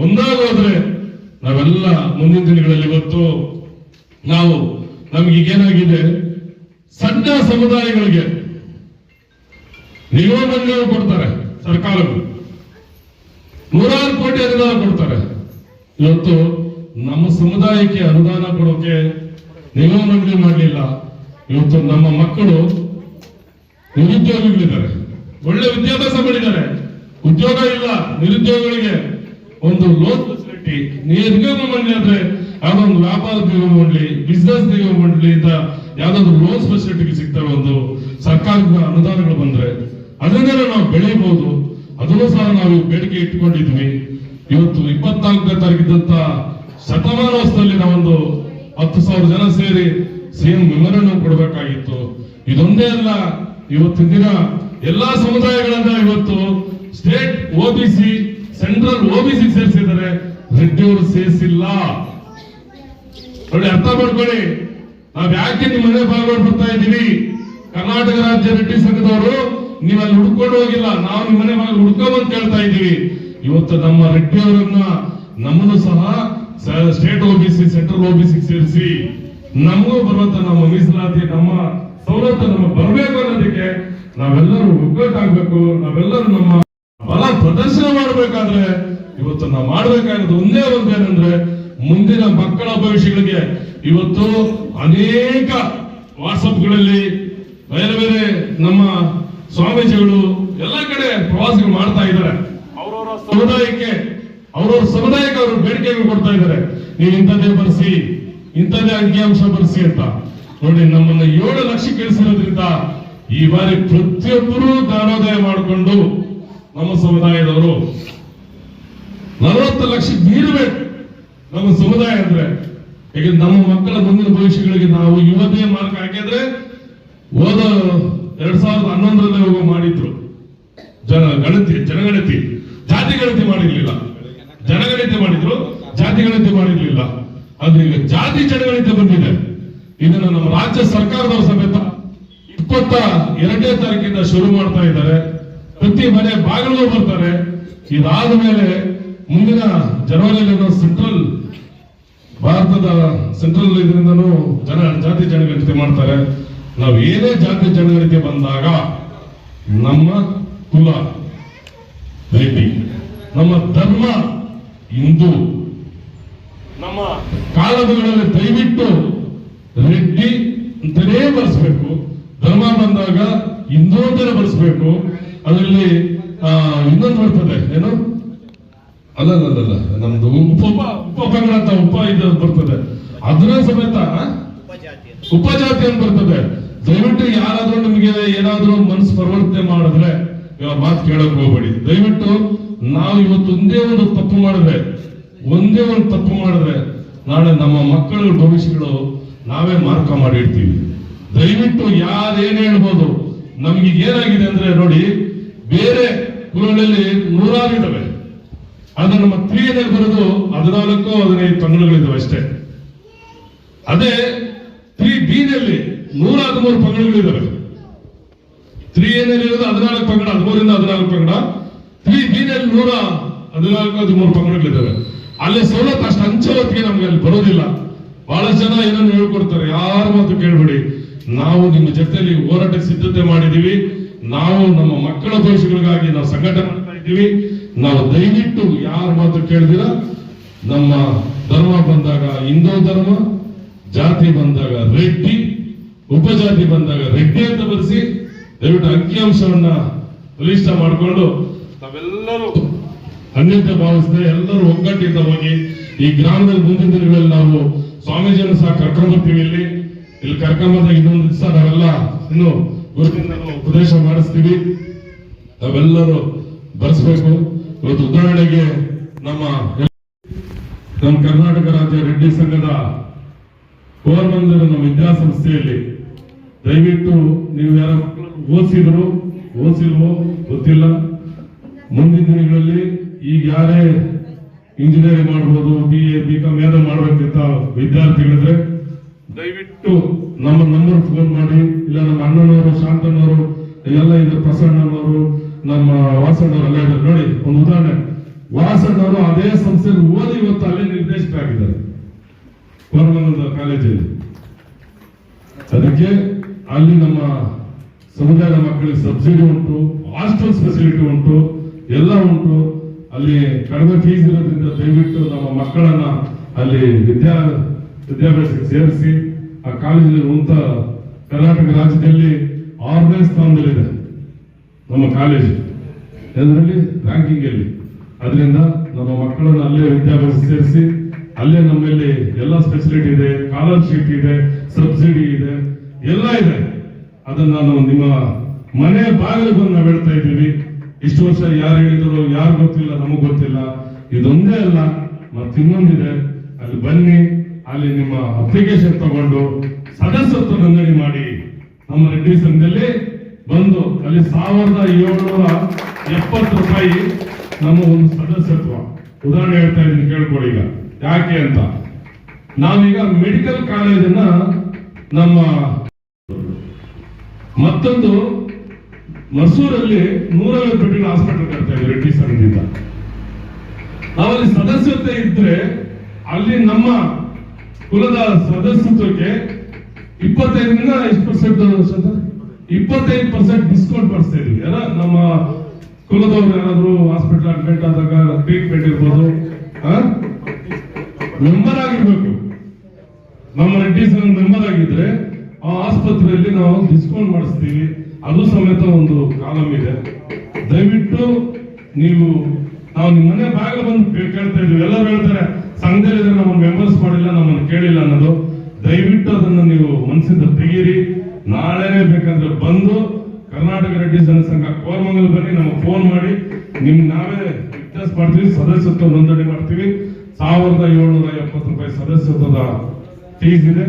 ಒಂದಾಗೋದ್ರೆ ನಾವೆಲ್ಲ ಮುಂದಿನ ದಿನಗಳಲ್ಲಿ ಇವತ್ತು ನಾವು ನಮ್ಗೆ ಈಗೇನಾಗಿದೆ, ಸಣ್ಣ ಸಮುದಾಯಗಳಿಗೆ ನಿಗಮ ಮಂಡಳಿಗಳು ಕೊಡ್ತಾರೆ, ಸರ್ಕಾರಗಳು 100 ಕೋಟಿ ಅನುದಾನ ಕೊಡ್ತಾರೆ. ಇವತ್ತು ನಮ್ಮ ಸಮುದಾಯಕ್ಕೆ ಅನುದಾನ ಕೊಡೋಕೆ ನಿಗಮ ಮಂಡಳಿ ಮಾಡಲಿಲ್ಲ. ಇವತ್ತು ನಮ್ಮ ಮಕ್ಕಳು ನಿರುದ್ಯೋಗಿಗಳಿದ್ದಾರೆ, ಒಳ್ಳೆ ವಿದ್ಯಾಭ್ಯಾಸ ಮಾಡಿದ್ದಾರೆ, ಉದ್ಯೋಗ ಇಲ್ಲ. ನಿರುದ್ಯೋಗಿಗಳಿಗೆ ಒಂದು ಲೋನ್ ಫೆಸಿಲಿಟಿ ನಿಗಮ ಮಂಡಳಿ ಅಂದ್ರೆ ಯಾವ್ದೊಂದು ವ್ಯಾಪಾರ ನಿಗಮ ಮಂಡಳಿ, ಬಿಸ್ನೆಸ್ ನಿಗಮ ಮಂಡಳಿಯಿಂದ ಯಾವ್ದಾದ್ರು ಲೋನ್ಸ್ ಫೆಸಿಲಿಟಿ ಸಿಗ್ತವೆ. ಒಂದು ಸರ್ಕಾರದ ಅನುದಾನಗಳು ಬಂದ್ರೆ ಅದನ್ನೆಲ್ಲ ನಾವು ಬೆಳೆಯಬಹುದು. ಅದನ್ನು ಸಹ ನಾವು ಬೇಡಿಕೆ ಇಟ್ಕೊಂಡಿದ್ವಿ. ಇವತ್ತು 24ನೇ ತಾರೀಕಿದ್ದಂತ ಶತಮಾನೋತ್ಸವದಲ್ಲಿ ನಾವೊಂದು 10,000 ಜನ ಸೇರಿ ಸಿಎಂ ಮೆಮೊರಂಡಮ್ ಕೊಡಬೇಕಾಗಿತ್ತು. ಇದೊಂದೇ ಅಲ್ಲ, ಇವತ್ತಿನ ದಿನ ಎಲ್ಲಾ ಸಮುದಾಯಗಳನ್ನ ಇವತ್ತು ಸ್ಟೇಟ್ OBC, ಸೆಂಟ್ರಲ್ OBC ಸೇರಿಸಿದ್ದಾರೆ, ರೆಡ್ಡಿಯವರು ಸೇರಿಸಿಲ್ಲ. ನೋಡಿ, ಅರ್ಥ ಮಾಡ್ಕೊಳ್ಳಿ. ನಾವ್ ಯಾಕೆ ನಿಮ್ಮ ಮನೆ ಬಾಗಿಲು ಬರ್ತಾ ಇದ್ದೀವಿ? ಕರ್ನಾಟಕ ರಾಜ್ಯ ರೆಡ್ಡಿ ಸಂಘದವರು ನೀವು ಅಲ್ಲಿ ಹುಡ್ಕೊಂಡು ಹೋಗಿಲ್ಲ, ನಾವು ನಿಮ್ಮ ಮನೆ ಬಾಗಿಲು ಹುಡ್ಕೊಂಬಂತ ಹೇಳ್ತಾ ಇದ್ದೀವಿ. ಇವತ್ತು ನಮ್ಮ ರೆಡ್ಡಿ ಅವರನ್ನ ನಮ್ಮನ್ನು ಸಹ ಸ್ಟೇಟ್ OBC ಸೆಂಟ್ರಲ್ OBC ಸೇರಿಸಿ ನಮಗೂ ಬರುವಂತ ನಮ್ಮ ಮೀಸಲಾತಿ, ನಮ್ಮ ಸವಲತ್ತು ನಮಗೆ ಬರಬೇಕು ಅನ್ನೋದಕ್ಕೆ ನಾವೆಲ್ಲರೂ ಒಗ್ಗಟ್ಟಾಗ್ಬೇಕು. ನಾವೆಲ್ಲರೂ ನಮ್ಮ ಬಲ ಪ್ರದರ್ಶನ ಮಾಡಬೇಕಾದ್ರೆ ಇವತ್ತು ನಾವು ಮಾಡಬೇಕಾಗಿರೋದು ಒಂದೇನಂದ್ರೆ ಮುಂದಿನ ಮಕ್ಕಳ ಭವಿಷ್ಯಗಳಿಗೆ ಇವತ್ತು ಅನೇಕ ವಾಟ್ಸಪ್ಗಳಲ್ಲಿ ಬೇರೆ ಬೇರೆ ನಮ್ಮ ಸ್ವಾಮೀಜಿಗಳು ಎಲ್ಲ ಕಡೆ ಪ್ರವಾಸಗಳು ಮಾಡ್ತಾ ಇದ್ದಾರೆ. ಅವರವರ ಸಮುದಾಯಕ್ಕೆ ಅವರು ಬೇಡಿಕೆಗಳು ಕೊಡ್ತಾ ಇದ್ದಾರೆ. ನೀವು ಇಂಥದ್ದೇ ಬರ್ಸಿ, ಇಂಥದ್ದೇ ಅಂಕಿಅಂಶ ಬರ್ಸಿ ಅಂತ. ನೋಡಿ, ನಮ್ಮನ್ನ 7 ಲಕ್ಷ ಕೇಳಿಸಿರೋದ್ರಿಂದ ಈ ಬಾರಿ ಪ್ರತಿಯೊಬ್ಬರು ದಾನೋದಯ ಮಾಡಿಕೊಂಡು ನಮ್ಮ ಸಮುದಾಯದವರು 40 ಲಕ್ಷ ಮೀರಬೇಕು ನಮ್ಮ ಸಮುದಾಯ ಅಂದ್ರೆ. ಯಾಕಂದ್ರೆ ನಮ್ಮ ಮಕ್ಕಳ ಮುಂದಿನ ಭವಿಷ್ಯಗಳಿಗೆ ನಾವು ಯುವತೆ ಮಾರ್ಕ್ ಹಾಕಿದ್ರೆ ಹೋದ 2011ರಲ್ಲಿ ಹೋಗೋ ಮಾಡಿದ್ರು ಜನಗಣತಿ ಜಾತಿ ಗಣತಿ ಮಾಡಿರ್ಲಿಲ್ಲ. ಜನಗಣತಿ ಮಾಡಿದ್ರು, ಜಾತಿ ಗಣತಿ ಮಾಡಿರ್ಲಿಲ್ಲ. ಅದು ಈಗ ಜಾತಿ ಜನಗಣತಿ ಬಂದಿದೆ. ಇದನ್ನ ನಮ್ಮ ರಾಜ್ಯ ಸರ್ಕಾರದವರು ಸಮೇತ 22ನೇ ತಾರೀಕಿಂದ ಶುರು ಮಾಡ್ತಾ ಇದ್ದಾರೆ. ಪ್ರತಿ ಮನೆ ಬಾಗಿಲು ಬರ್ತಾರೆ. ಇದಾದ ಮೇಲೆ ಮುಂದಿನ ಜನವರಿಯಲ್ಲಿ ಸೆಂಟ್ರಲ್ ಭಾರತದ ಸೆಂಟ್ರಲ್ ಇದರಿಂದನೂ ಜಾತಿ ಜನಗಣತಿ ಮಾಡ್ತಾರೆ. ನಾವು ಏನೇ ಜಾತಿ ಜನಗಣತಿ ಬಂದಾಗ ನಮ್ಮ ಕುಲ ರೆಡ್ಡಿ, ನಮ್ಮ ಧರ್ಮ ಹಿಂದೂ, ನಮ್ಮ ಕಾಲದಲ್ಲಿ ದಯವಿಟ್ಟು ರೆಡ್ಡಿ ಅಂತಲೇ ಬಳಸಬೇಕು. ಧರ್ಮ ಬಂದಾಗ ಹಿಂದೂ ಅಂತಲೇ ಬಳಸಬೇಕು. ಅದರಲ್ಲಿ ಇನ್ನೊಂದು ಬರ್ತದೆ, ಏನು ಅಲ್ಲ ನಮ್ದು ಉಪಪಂಗಡ ಅಂತ ಇದು ಬರ್ತದೆ, ಅದನ್ನ ಸಮೇತ ಉಪಜಾತಿ ಅಂತ ಬರ್ತದೆ. ದಯವಿಟ್ಟು ಯಾರಾದ್ರೂ ನಿಮಗೆ ಏನಾದ್ರೂ ಮನಸ್ಸು ಪರಿವರ್ತನೆ ಮಾಡಿದ್ರೆ ಇವಾಗ ಮಾತು ಕೇಳಕ್ ಹೋಗ್ಬೇಡಿ. ದಯವಿಟ್ಟು ನಾವು ಇವತ್ತು ಒಂದೇ ಒಂದು ತಪ್ಪು ಮಾಡಿದ್ರೆ ನಾಳೆ ನಮ್ಮ ಮಕ್ಕಳ ಭವಿಷ್ಯಗಳು ನಾವೇ ಮಾರ್ಕ ಮಾಡಿರ್ತೀವಿ. ದಯವಿಟ್ಟು ಯಾರೇನ್ ಹೇಳ್ಬೋದು. ನಮ್ಗೆ ಏನಾಗಿದೆ ಅಂದ್ರೆ ನೋಡಿ, ಬೇರೆ ಕುಲಗಳಲ್ಲಿ 100 ಇದಾವೆ. ಆದ್ರೆ ನಮ್ಮ 3 ಬರೋದು 14-15 ಪಂಗಡಗಳಿದಾವೆ ಅಷ್ಟೇ. ಅದೇ 3B ನಲ್ಲಿ 113 ಪಂಗಡಗಳಿದಾವೆ. 3A ನಲ್ಲಿ ಇರೋದು 14 ಪಂಗಡ, 13ರಿಂದ 14 ಪಂಗಡ. 3B ನಲ್ಲಿ 114-13 ಪಂಗಡಗಳಿದಾವೆ. ಅಲ್ಲಿ ಸವಲತ್ತು ಅಷ್ಟು ಹಂಚೋ ಹೊತ್ತಿಗೆ ನಮ್ಗೆ ಅಲ್ಲಿ ಬರೋದಿಲ್ಲ. ಬಹಳಷ್ಟು ಜನ ಏನನ್ನು ಹೇಳ್ಕೊಡ್ತಾರೆ, ಯಾರ ಮಾತು ಕೇಳ್ಬೇಡಿ. ನಾವು ನಿಮ್ಮ ಜೊತೆಯಲ್ಲಿ ಹೋರಾಟಕ್ಕೆ ಸಿದ್ಧತೆ ಮಾಡಿದೀವಿ. ನಾವು ನಮ್ಮ ಮಕ್ಕಳ ಭವಿಷ್ಯಗಳಿಗಾಗಿ ನಾವು ಸಂಘಟನೆ ಮಾಡ್ತಾ ಇದ್ದೀವಿ. ನಾವು ದಯವಿಟ್ಟು ಯಾರ ಮಾತು ಕೇಳಿದಿರ, ನಮ್ಮ ಧರ್ಮ ಬಂದಾಗ ಹಿಂದೂ ಧರ್ಮ, ಜಾತಿ ಬಂದಾಗ ರೆಡ್ಡಿ, ಉಪಜಾತಿ ಬಂದಾಗ ರೆಡ್ಡಿ ಅಂತ ಬರೆಸಿ ದಯವಿಟ್ಟು ಅಂಕಿಅಂಶವನ್ನ ಬಲಿಷ್ಠ ಮಾಡಿಕೊಂಡು ನಾವೆಲ್ಲರೂ ಅನ್ಯತೆ ಭಾವಿಸದೆ ಎಲ್ಲರೂ ಒಗ್ಗಟ್ಟಿಂದ ಹೋಗಿ ಈ ಗ್ರಾಮದಲ್ಲಿ ಮುಂದಿನ ದಿನಗಳಲ್ಲಿ ನಾವು ಸ್ವಾಮೀಜಿಯನ್ನು ಸಹ ಕರ್ಕೊಂಡ್ ಬರ್ತೀವಿ. ಇಲ್ಲಿ ಕರ್ಕೊಂಬಂದಾಗ ಇನ್ನೊಂದು ದಿವಸ ನಾವೆಲ್ಲ ಇನ್ನು ಗುರುತಿಂದ ಉಪದೇಶ ಮಾಡಿಸ್ತೀವಿ. ನಾವೆಲ್ಲರೂ ಬರ್ಸ್ಬೇಕು. ಇವತ್ತು ಉದಾಹರಣೆಗೆ ನಮ್ಮ ಕರ್ನಾಟಕ ರಾಜ್ಯ ರೆಡ್ಡಿ ಸಂಘದ ಕೋರಮಂಗಲ ನಮ್ಮ ವಿದ್ಯಾಸಂಸ್ಥೆಯಲ್ಲಿ ದಯವಿಟ್ಟು ನೀವು ಯಾರ ಓದಿಸಿಲ್ವೋ ಗೊತ್ತಿಲ್ಲ. ಮುಂದಿನ ದಿನಗಳಲ್ಲಿ ಈಗ ಯಾರೇ ಇಂಜಿನಿಯರಿಂಗ್ ಮಾಡ್ಬೋದು, BA BCom ಏನೋ ಮಾಡ್ಬೇಕಂತ ವಿದ್ಯಾರ್ಥಿಗಳಿದ್ರೆ ದಯವಿಟ್ಟು ನಮ್ಮ ನಂಬರ್ ಫೋನ್ ಮಾಡಿ. ಇಲ್ಲ ನಮ್ಮ ಅಣ್ಣನವರು, ಶಾಂತನವರು ಎಲ್ಲ ಇದ್ರು, ಪ್ರಸನ್ನನವರು, ನಮ್ಮ ವಾಸಣ್ಣವರು ಎಲ್ಲ ಇದ್ದಾರೆ. ನೋಡಿ, ಒಂದು ಉದಾಹರಣೆ, ವಾಸಣ್ಣವರು ಅದೇ ಸಂಸ್ಥೆಯಲ್ಲಿ ಓದಿ ಇವತ್ತು ಅಲ್ಲೇ ನಿರ್ದೇಶಕರಾಗಿದ್ದಾರೆ ಕೋರಮಂಗಲದ ಕಾಲೇಜಲ್ಲಿ. ಅದಕ್ಕೆ ಅಲ್ಲಿ ನಮ್ಮ ಸಮುದಾಯದ ಮಕ್ಕಳಿಗೆ ಸಬ್ಸಿಡಿ ಉಂಟು, ಹಾಸ್ಟೆಲ್ ಫೆಸಿಲಿಟಿ ಉಂಟು, ಎಲ್ಲ ಉಂಟು. ಅಲ್ಲಿ ಕಡಿಮೆ ಫೀಸ್ ಇರೋದ್ರಿಂದ ದಯವಿಟ್ಟು ನಮ್ಮ ಮಕ್ಕಳನ್ನ ಅಲ್ಲಿ ವಿದ್ಯಾಭ್ಯಾಸಕ್ಕೆ ಸೇರಿಸಿ. ಆ ಕಾಲೇಜಲ್ಲಿ ಕರ್ನಾಟಕ ರಾಜ್ಯದಲ್ಲಿ 6ನೇ ಸ್ಥಾನದಲ್ಲಿದೆ ನಮ್ಮ ಕಾಲೇಜು ಅದರಲ್ಲಿ ರ್ಯಾಂಕಿಂಗ್ ಅಲ್ಲಿ. ಅದರಿಂದ ನಮ್ಮ ಮಕ್ಕಳನ್ನ ಅಲ್ಲೇ ವಿದ್ಯಾಭ್ಯಾಸ ಸೇರಿಸಿ ಅಲ್ಲೇ ನಮ್ಮಲ್ಲಿ ಎಲ್ಲ ಫೆಸಿಲಿಟಿ ಇದೆ, ಸ್ಕಾಲರ್ಶಿಪ್ ಇದೆ, ಸಬ್ಸಿಡಿ ಇದೆ, ಎಲ್ಲ ಇದೆ. ಅದನ್ನ ನಾನು ನಿಮ್ಮ ಮನೆ ಬಾಗಿಲು ಬಂದು ನಾವು ಹೇಳ್ತಾ ಇದ್ದೀವಿ. ಇಷ್ಟು ವರ್ಷ ಯಾರು ಹೇಳಿದ್ರು, ಯಾರು ಗೊತ್ತಿಲ್ಲ, ನಮಗ್ ಗೊತ್ತಿಲ್ಲ. ಇದೊಂದೇ ಅಲ್ಲ, ಮತ್ತಿನ್ನೊಂದಿದೆ. ಅಲ್ಲಿ ಬನ್ನಿ, ಅಲ್ಲಿ ನಿಮ್ಮ ಅಪ್ಲಿಕೇಶನ್ ತಗೊಂಡು ಸದಸ್ಯತ್ವ ನೋಂದಣಿ ಮಾಡಿ. ನಮ್ಮ ರೆಡ್ಡಿ ಸಂಘದಲ್ಲಿ ಬಂದು ಅಲ್ಲಿ 1770 ರೂಪಾಯಿ ನಮ್ಮ ಒಂದು ಸದಸ್ಯತ್ವ. ಉದಾಹರಣೆ ಹೇಳ್ತಾ ಇದ್ದೀನಿ, ಕೇಳ್ಕೊಳ್ಳಿ. ಈಗ ಯಾಕೆ ಅಂತ ನಾವೀಗ ಮೆಡಿಕಲ್ ಕಾಲೇಜನ್ನ ನಮ್ಮ ಮತ್ತೊಂದು ಮಸೂರಲ್ಲಿ 150 ಬೆಡ್ಡಿನ ಹಾಸ್ಪಿಟಲ್ ಕಟ್ತಾ ಇದ್ದೀವಿ ರೆಡ್ಡಿ ಸಂಘದಿಂದ. ನಾವಲ್ಲಿ ಸದಸ್ಯತೆ ಇದ್ರೆ ಅಲ್ಲಿ ನಮ್ಮ ಕುಲದ ಸದಸ್ಯತ್ವಕ್ಕೆ 25ರಿಂದ ಎಷ್ಟು ಪರ್ಸೆಂಟ್ 25% ಡಿಸ್ಕೌಂಟ್ ಮಾಡಿಸ್ತಾ ಇದೀವಿ. ನಮ್ಮ ಕುಲದವ್ರು ಯಾರಾದ್ರೂ ಹಾಸ್ಪಿಟಲ್ ಅಡ್ಮಿಟ್ ಆದಾಗ ಟ್ರೀಟ್ಮೆಂಟ್ ಇರ್ಬೋದು, ಮೆಂಬರ್ ಆಗಿರ್ಬೇಕು. ನಮ್ಮ ರೆಡ್ಡಿ ಸಂಘ ಮೆಂಬರ್ ಆಗಿದ್ರೆ ಆ ಆಸ್ಪತ್ರೆಯಲ್ಲಿ ನಾವು ಡಿಸ್ಕೌಂಟ್ ಮಾಡಿಸ್ತೀವಿ. ಅದು ಸಮೇತ ಒಂದು ಕಾಲಮ್ ಇದೆ. ದಯವಿಟ್ಟು ನೀವು ನಾವು ನಿಮ್ಮ ಮನೆ ಬಾಗಿಲು ಬಂದು ಕೇಳ್ತಾ ಇದ್ವಿ. ಎಲ್ಲರೂ ಹೇಳ್ತಾರೆ ಸಂಘದಲ್ಲಿ ನಮ್ಮನ್ನು ಮೆಂಬರ್ಸ್ ಮಾಡಿಲ್ಲ, ನಮ್ಮನ್ನು ಕೇಳಿಲ್ಲ ಅನ್ನೋದು. ದಯವಿಟ್ಟು ಅದನ್ನು ನೀವು ಮನಸ್ಸಿಂದ ತೆಗೀರಿ. ನಾಳೆನೇ ಬೇಕಂದ್ರೆ ಬಂದು ಕರ್ನಾಟಕ ರೆಡ್ಡಿ ಜನಸಂಘ ಕೋರಮಂಗಲ ಬನ್ನಿ, ನಮಗೆ ಫೋನ್ ಮಾಡಿ, ನಾವೇ ವಿತ್ಯಾಸ ಮಾಡ್ತೀವಿ. ಸದಸ್ಯತ್ವ ನೋಂದಣಿ ಮಾಡ್ತೀವಿ. 1750 ರೂಪಾಯಿ ಸದಸ್ಯತ್ವದ ಫೀಸ್ ಇದೆ.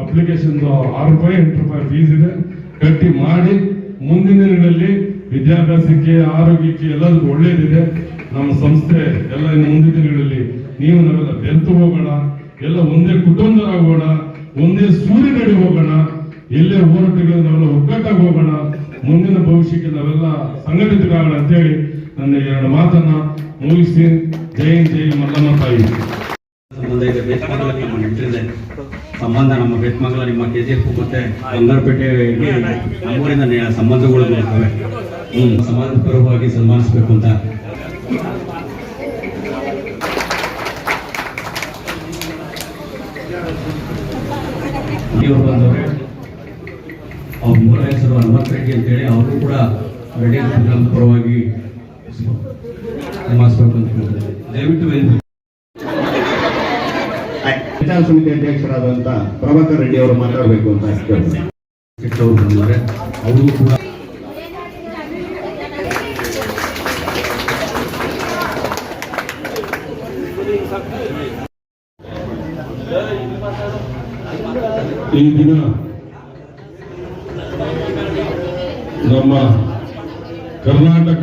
ಅಪ್ಲಿಕೇಶನ್ 6 ರೂಪಾಯಿ 8 ರೂಪಾಯಿ ಫೀಸ್ ಇದೆ. ಕಟ್ಟಿ ಮಾಡಿ ಮುಂದಿನ ದಿನಗಳಲ್ಲಿ ವಿದ್ಯಾಭ್ಯಾಸಕ್ಕೆ, ಆರೋಗ್ಯಕ್ಕೆ ಎಲ್ಲದಕ್ಕೂ ಒಳ್ಳೇದಿದೆ. ನಮ್ಮ ಸಂಸ್ಥೆ ಎಲ್ಲ ಇನ್ನು ಮುಂದಿನ ದಿನಗಳಲ್ಲಿ ನೀವು ನಾವೆಲ್ಲ ಬೆರೆತು ಹೋಗೋಣ, ಎಲ್ಲ ಒಂದೇ ಕುಟುಂಬರಾಗೋಣ, ಒಂದೇ ಸೂರ್ಯನಡಿ ಹೋಗೋಣ. ಎಲ್ಲೇ ಹೋರಾಟಗಳು ನಾವೆಲ್ಲ ಒಗ್ಗಟ್ಟಾಗಿ ಹೋಗೋಣ. ಮುಂದಿನ ಭವಿಷ್ಯಕ್ಕೆ ನಾವೆಲ್ಲ ಸಂಘಟಿತರಾಗೋಣ ಅಂತೇಳಿ ನನ್ನ 2 ಮಾತನ್ನ ಮುಗಿಸಿ ಜೈ ಜೈ ಮಲ್ಲಮ್ಮ ತಾಯಿ. ಸಂಬಂಧ ಇದೆ, ಬೇತ್ಮಂಗಲ ನಮ್ಮ ನೆಂಟರಿದೆ ಸಂಬಂಧ. ನಮ್ಮ ಬೇತ್ಮಂಗಲ ನಿಮ್ಮ KGF ಮತ್ತೆ ಬಂಗಾರಪೇಟೆಗೆ ನಮ್ಮೂರಿನ ಸಂಬಂಧಗಳು ಇರ್ತವೆ. ಸಮಾಜಪರವಾಗಿ ಸನ್ಮಾನಿಸಬೇಕು ಅಂತ ಇವರು ಬಂದವರು. ಅವ್ರ ಮೂಲ ಹೆಸರು ಹನುಮಂತ ರೆಡ್ಡಿ ಅಂತೇಳಿ, ಅವರು ಕೂಡ ರೆಡ್ಡಿ ಪರವಾಗಿ ಸನ್ಮಾನಿಸಬೇಕು ಅಂತ ಹೇಳ್ತಾರೆ. ದಯವಿಟ್ಟು ವಿಚಾರ ಸಮಿತಿ ಅಧ್ಯಕ್ಷರಾದಂತ ಪ್ರಭಾಕರ್ ರೆಡ್ಡಿ ಅವರು ಮಾತಾಡಬೇಕು ಅಂತ ಕೇಳ್ತಾರೆ. ಕೆಟ್ಟವರು ಬಂದಿದ್ದಾರೆ, ಅವ್ರಿಗೂ ಕೂಡ ಈ ದಿನ ನಮ್ಮ ಕರ್ನಾಟಕ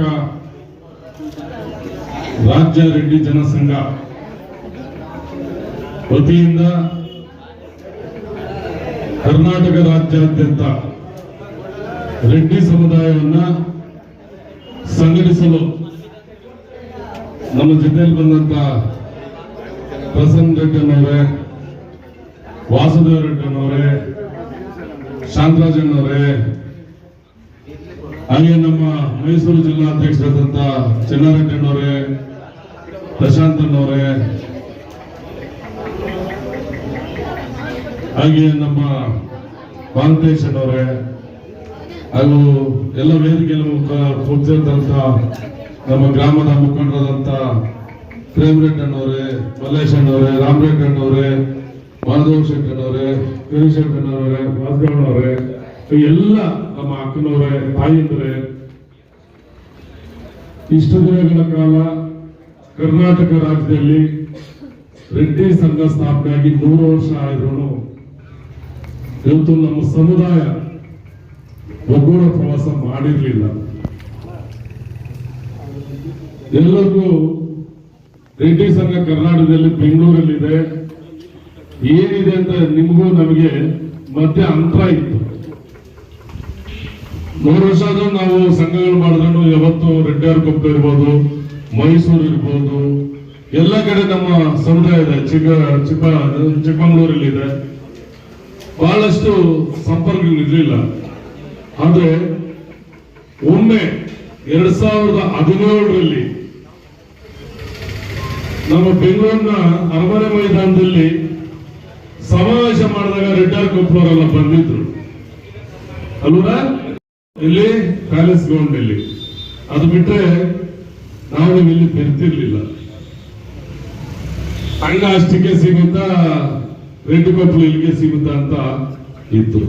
ರಾಜ್ಯ ರೆಡ್ಡಿ ಜನಸಂಘ ವತಿಯಿಂದ ಕರ್ನಾಟಕ ರಾಜ್ಯಾದ್ಯಂತ ರೆಡ್ಡಿ ಸಮುದಾಯವನ್ನ ಸಂಘಟಿಸಲು ನಮ್ಮ ಜೊತೆಯಲ್ಲಿ ಬಂದಂತ ಪ್ರಸನ್ನ ರೆಡ್ಡಿನವರೇ, ವಾಸುದೇವ ರೆಡ್ಡಿನವರೇ, ಶಾಂತರಾಜಣ್ಣವರೇ, ಹಾಗೆ ನಮ್ಮ ಮೈಸೂರು ಜಿಲ್ಲಾಧ್ಯಕ್ಷರಾದಂತ ಚೆನ್ನಾರೆಡ್ಡಿನವರೇ, ಪ್ರಶಾಂತನವರೇ, ಹಾಗೆ ನಮ್ಮ ಮಾಂತೇಶನವರೇ, ಹಾಗೂ ಎಲ್ಲ ವೇದಿಕೆಯಲ್ಲಿ ಕೂತಿದ್ದಂತ ನಮ್ಮ ಗ್ರಾಮದ ಮುಖಂಡರಾದಂತ ಪ್ರೇಮರೆಡ್ಡಣ್ಣವರೇ, ಮಲ್ಲೇಶಣ್ಣವರೇ, ರಾಮರೆಡ್ಡಣ್ಣವರೇ, ಮಾಧವ್ ಶೆಟ್ಟಣ್ಣವರೇ, ಗಿರೀಶಣ್ಣವರೇ, ವಾಸಗೌಡನವರೇ, ಎಲ್ಲ ನಮ್ಮ ಅಕ್ಕನವರೇ, ತಾಯಿಯಂದ್ರೆ, ಇಷ್ಟು ದಿನಗಳ ಕಾಲ ಕರ್ನಾಟಕ ರಾಜ್ಯದಲ್ಲಿ ರೆಡ್ಡಿ ಸಂಘ ಸ್ಥಾಪನೆಯಾಗಿ 100 ವರ್ಷ ಆದ್ರೂ ಇವತ್ತು ನಮ್ಮ ಸಮುದಾಯ ಒಗ್ಗೂಡ ಪ್ರವಾಸ ಮಾಡಿರ್ಲಿಲ್ಲ. ಎಲ್ಲರಿಗೂ ರೆಡ್ಡಿ ಸಂಘ ಕರ್ನಾಟಕದಲ್ಲಿ ಬೆಂಗಳೂರಲ್ಲಿದೆ, ಏನಿದೆ ಅಂತ ನಿಮಗೂ ನಮಗೆ ಮಧ್ಯೆ ಅಂತರ ಇತ್ತು. 100 ವರ್ಷ ಆದ್ರೂ ನಾವು ಸಂಘಗಳು ಮಾಡಿದ್ರು ಯಾವತ್ತು ರೆಡ್ಡಿಯಾರ್ಕೊಪ್ಪ ಇರ್ಬೋದು, ಮೈಸೂರು ಇರ್ಬೋದು, ಎಲ್ಲ ಕಡೆ ನಮ್ಮ ಸಮುದಾಯ ಇದೆ. ಚಿಕ್ಕಮಗಳೂರಲ್ಲಿ ಇದೆ. ಬಹಳಷ್ಟು ಸಂಪರ್ಕಗಳಿರ್ಲಿಲ್ಲ. ಆದ್ರೆ ಒಮ್ಮೆ 2017ರಲ್ಲಿ ನಮ್ಮ ಬೆಂಗಳೂರಿನ ಅರಮನೆ ಮೈದಾನದಲ್ಲಿ ಸಮಾವೇಶ ಮಾಡಿದಾಗ ರೆಡ್ಡಿಯಾರ್ಕೊಪ್ಪನವರೆಲ್ಲ ಬಂದಿದ್ರು ಅಲ್ವಾ? ಇಲ್ಲಿ ಪ್ಯಾಲೇಸ್ ಗ್ರೌಂಡ್ ಅಲ್ಲಿ. ಅದು ಬಿಟ್ರೆ ನಾವು ಇಲ್ಲಿ ಬೆರ್ತಿರ್ಲಿಲ್ಲ. ಸಂಘ ಅಷ್ಟಕ್ಕೆ ಸೀಮಿತ, ರೆಡ್ಡಿ ಕೊಪ್ಪಲು ಇಲ್ಲಿಗೆ ಸೀಮಿತ ಅಂತ ಇತ್ತು.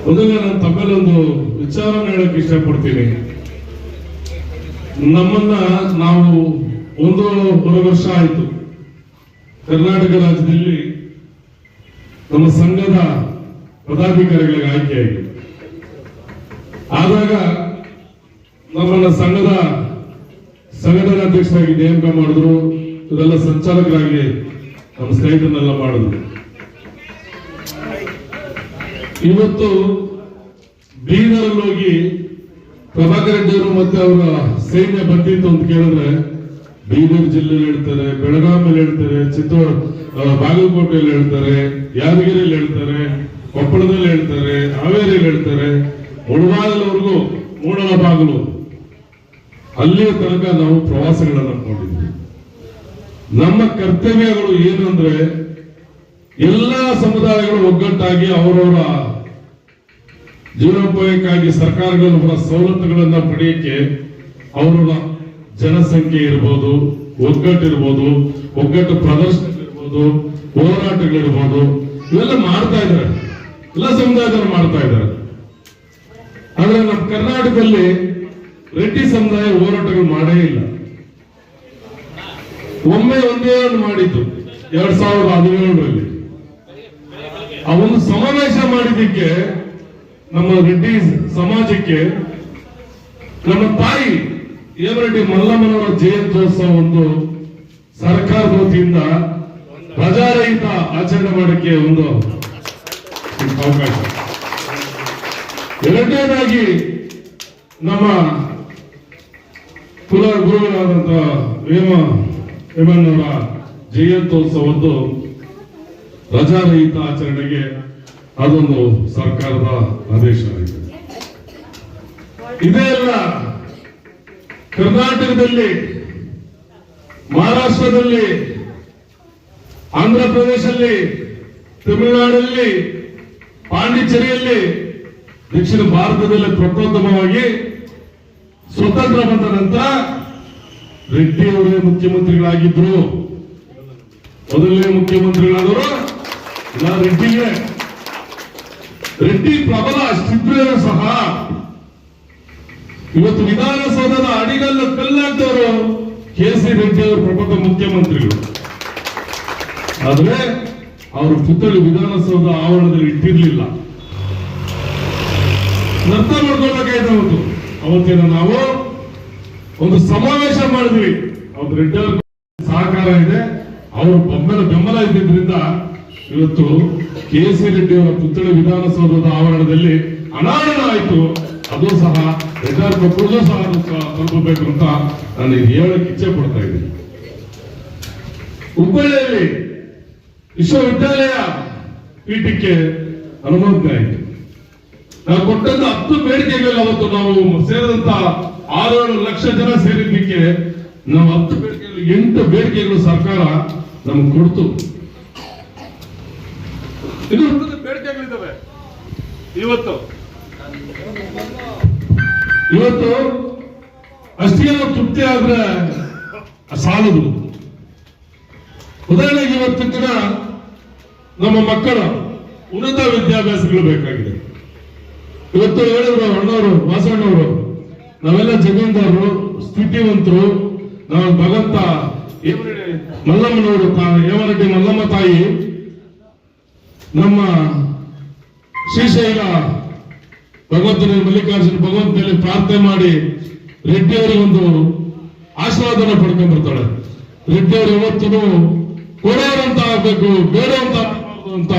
ಮೊದಲೇ ನಾನು ತಮ್ಮಲ್ಲೊಂದು ವಿಚಾರವನ್ನು ಹೇಳಕ್ ಇಷ್ಟಪಡ್ತೀನಿ. ನಮ್ಮನ್ನ ನಾವು 1.5 ವರ್ಷ ಆಯ್ತು ಕರ್ನಾಟಕ ರಾಜ್ಯದಲ್ಲಿ ನಮ್ಮ ಸಂಘದ ಪದಾಧಿಕಾರಿಗಳಿಗೆ ಆಯ್ಕೆಯಾಗಿ. ಆದಾಗ ನಮ್ಮನ್ನ ಸಂಘಟನಾಧ್ಯಕ್ಷರಾಗಿ ನೇಮಕ ಮಾಡಿದ್ರು. ಇದೆಲ್ಲ ಸಂಚಾಲಕರಾಗಿ ನಮ್ಮ ಸ್ನೇಹಿತರನ್ನೆಲ್ಲ ಮಾಡಿದ್ರು. ಇವತ್ತು ಬೀದರಲ್ಲಿ ಹೋಗಿ ಪ್ರಭಾಕರ್ ರೆಡ್ಡಿ ಅವರು ಮತ್ತೆ ಅವರ ಸೈನ್ಯ ಬಂದಿತ್ತು ಅಂತ ಕೇಳಿದ್ರೆ ಬೀದರ್ ಜಿಲ್ಲೆಯಲ್ಲಿ ಹೇಳ್ತಾರೆ, ಬೆಳಗಾವಿಯಲ್ಲಿ ಹೇಳ್ತಾರೆ, ಬಾಗಲಕೋಟೆಯಲ್ಲಿ ಹೇಳ್ತಾರೆ, ಯಾದಗಿರಿಯಲ್ಲಿ ಹೇಳ್ತಾರೆ, ಕೊಪ್ಪಳದಲ್ಲಿ ಹೇಳ್ತಾರೆ, ಹಾವೇರಿಯಲ್ಲಿ ಹೇಳ್ತಾರೆ, ಮುಳಬಾಗಿಲವರೆಗೂ ಮೂಡಲಬಾಗಿಲು ಅಲ್ಲಿಯ ತನಕ ನಾವು ಪ್ರವಾಸಗಳನ್ನು ಮಾಡಿದ್ವಿ. ನಮ್ಮ ಕರ್ತವ್ಯಗಳು ಏನು ಅಂದ್ರೆ ಎಲ್ಲಾ ಸಮುದಾಯಗಳು ಒಗ್ಗಟ್ಟಾಗಿ ಅವರವರ ಜೀವನೋಪಾಯಕ್ಕಾಗಿ ಸರ್ಕಾರಗಳ ಸವಲತ್ತುಗಳನ್ನ ಪಡೆಯಕ್ಕೆ ಅವರ ಜನಸಂಖ್ಯೆ ಇರ್ಬೋದು, ಒಗ್ಗಟ್ಟಿರ್ಬೋದು, ಒಗ್ಗಟ್ಟು ಪ್ರದರ್ಶನಗಳಿರ್ಬೋದು, ಹೋರಾಟಗಳಿರ್ಬೋದು, ಇವೆಲ್ಲ ಮಾಡ್ತಾ ಇದ್ದಾರೆ. ಎಲ್ಲ ಸಮುದಾಯದವರು ಮಾಡ್ತಾ ಇದ್ದಾರೆ. ಆದ್ರೆ ನಮ್ಮ ಕರ್ನಾಟಕದಲ್ಲಿ ರೆಡ್ಡಿ ಸಮುದಾಯ ಹೋರಾಟಗಳು ಮಾಡೇ ಇಲ್ಲ. ಒಮ್ಮೆ ಒಂದೇ ಒಂದು ಮಾಡಿದ್ದು 2017ರಲ್ಲಿ. ಆ ಒಂದು ಸಮಾವೇಶ ಮಾಡಿದ್ದಕ್ಕೆ ನಮ್ಮ ರೆಡ್ಡಿ ಸಮಾಜಕ್ಕೆ ನಮ್ಮ ತಾಯಿ ಹೇಮರೆಡ್ಡಿ ಮಲ್ಲಮ್ಮನವರ ಜಯಂತ್ಯೋತ್ಸವ ಒಂದು ಸರ್ಕಾರದ ವತಿಯಿಂದ ಪ್ರಜಾರಹಿತ ಆಚರಣೆ ಮಾಡಕ್ಕೆ ಒಂದು ಅವಕಾಶ. ಎರಡನೇದಾಗಿ ನಮ್ಮ ಕುಲ ಗುರುಗಳಾದಂತಹ ವೇಮಣ್ಣವರ ಜಯಂತ್ಯೋತ್ಸವದ್ದು ರಜಾರಹಿತ ಆಚರಣೆಗೆ ಅದೊಂದು ಸರ್ಕಾರದ ಆದೇಶ ಆಗಿದೆ. ಇದೇ ಅಲ್ಲ, ಕರ್ನಾಟಕದಲ್ಲಿ, ಮಹಾರಾಷ್ಟ್ರದಲ್ಲಿ, ಆಂಧ್ರ ಪ್ರದೇಶದಲ್ಲಿ, ತಮಿಳುನಾಡಲ್ಲಿ, ಪಾಂಡಿಚೇರಿಯಲ್ಲಿ, ದಕ್ಷಿಣ ಭಾರತದಲ್ಲಿ ಪ್ರಪ್ರಥಮವಾಗಿ ಸ್ವತಂತ್ರ ಬಂದ ನಂತರ ರೆಡ್ಡಿಯವರೇ ಮುಖ್ಯಮಂತ್ರಿಗಳಾಗಿದ್ರು. ಮೊದಲನೇ ಮುಖ್ಯಮಂತ್ರಿಗಳಾದವರು ರೆಡ್ಡಿಗೆ. ರೆಡ್ಡಿ ಪ್ರಬಲ ಅಷ್ಟಿದ್ರೂ ಸಹ ಇವತ್ತು ವಿಧಾನಸೌಧದ ಅಡಿಗಲ್ಲು ಕಲ್ಲಾಗ್ತವರು ಕೆ.ಸಿ. ರೆಡ್ಡಿ ಅವರು ಪ್ರಬಲ ಮುಖ್ಯಮಂತ್ರಿಗಳು. ಆದ್ರೆ ಅವರು ಪುತ್ಥಳಿ ವಿಧಾನಸೌಧ ಆವರಣದಲ್ಲಿ ಇಟ್ಟಿರ್ಲಿಲ್ಲ. ಅರ್ಥ ಮಾಡ್ಕೊಳ್ಬೇಕಾಯ್ತು. ಅವತ್ತಿನ ನಾವು ಒಂದು ಸಮಾವೇಶ ಮಾಡಿದ್ವಿ. ಅವ್ರು ರೆಡ್ಡಿ ಅವ್ರ ಸಹಕಾರ ಇದೆ, ಅವರು ಬೆಂಬಲ ಇದ್ದಿದ್ರಿಂದ ಇವತ್ತು ಕೆ.ಸಿ. ರೆಡ್ಡಿ ಅವರ ಪುತ್ಥಳಿ ವಿಧಾನಸೌಧದ ಆವರಣದಲ್ಲಿ ಅನಾವರಣ ಆಯಿತು. ಅದು ಸಹ ರೆಡ್ಡಿ ಕೊಪ್ಪಳೂ ಸಹ ತಲುಪಬೇಕು ಅಂತ ನಾನು ಹೇಳಕ್ಕೆ ಇಚ್ಛೆ ಪಡ್ತಾ ಇದ್ದೀನಿ. ಹುಬ್ಬಳ್ಳಿಯಲ್ಲಿ ವಿಶ್ವವಿದ್ಯಾಲಯ ಪೀಠಕ್ಕೆ ಅನುಮೋದನೆ ಆಯಿತು. ನಾವು ಕೊಟ್ಟಂತ 10 ಬೇಡಿಕೆಗಳು ಅವತ್ತು ನಾವು ಸೇರಿದಂತ 6-7 ಲಕ್ಷ ಜನ ಸೇರಿದ್ದಕ್ಕೆ ನಾವು 10 ಬೇಡಿಕೆಗಳು 8 ಬೇಡಿಕೆಗಳು ಸರ್ಕಾರ ನಮ್ಗೆ ಕೊಡ್ತು. ಇದು ಬೇಡಿಕೆಗಳಿದ್ದಾವೆ. ಇವತ್ತು ಅಷ್ಟಿಗೆ ನಾವು ತೃಪ್ತಿ ಆದ್ರೆ ಸಾಲದು. ಉದಾಹರಣೆಗೆ ಇವತ್ತಿನ ದಿನ ನಮ್ಮ ಮಕ್ಕಳ ಉನ್ನತ ವಿದ್ಯಾಭ್ಯಾಸಗಳು ಬೇಕಾಗಿದೆ. ಇವತ್ತು ಹೇಳಿದ್ರು ಅಣ್ಣವರು, ವಾಸಣ್ಣವರು, ನಾವೆಲ್ಲ ಜಮೀನ್ದಾರರು, ಸ್ಥಿತಿವಂತರು, ನಾವು ಭಗವಂತ ಮಲ್ಲಮ್ಮನವರು, ಹೇಮರೆಡ್ಡಿ ಮಲ್ಲಮ್ಮ ತಾಯಿ ನಮ್ಮ ಶ್ರೀಶೈಲ ಭಗವಂತನ ಮಲ್ಲಿಕಾರ್ಜುನ ಭಗವಂತನಲ್ಲಿ ಪ್ರಾರ್ಥನೆ ಮಾಡಿ ರೆಡ್ಡಿ ಅವರಿಗೆ ಒಂದು ಆಶೀರ್ವಾದನ ಪಡ್ಕೊಂಡ್ ಬರ್ತಾಳೆ. ರೆಡ್ಡಿ ಅವರು ಇವತ್ತು ಕೊಡೋರಂತ ಆಗ್ಬೇಕು, ಬೇಡವಂತ ಅಂತ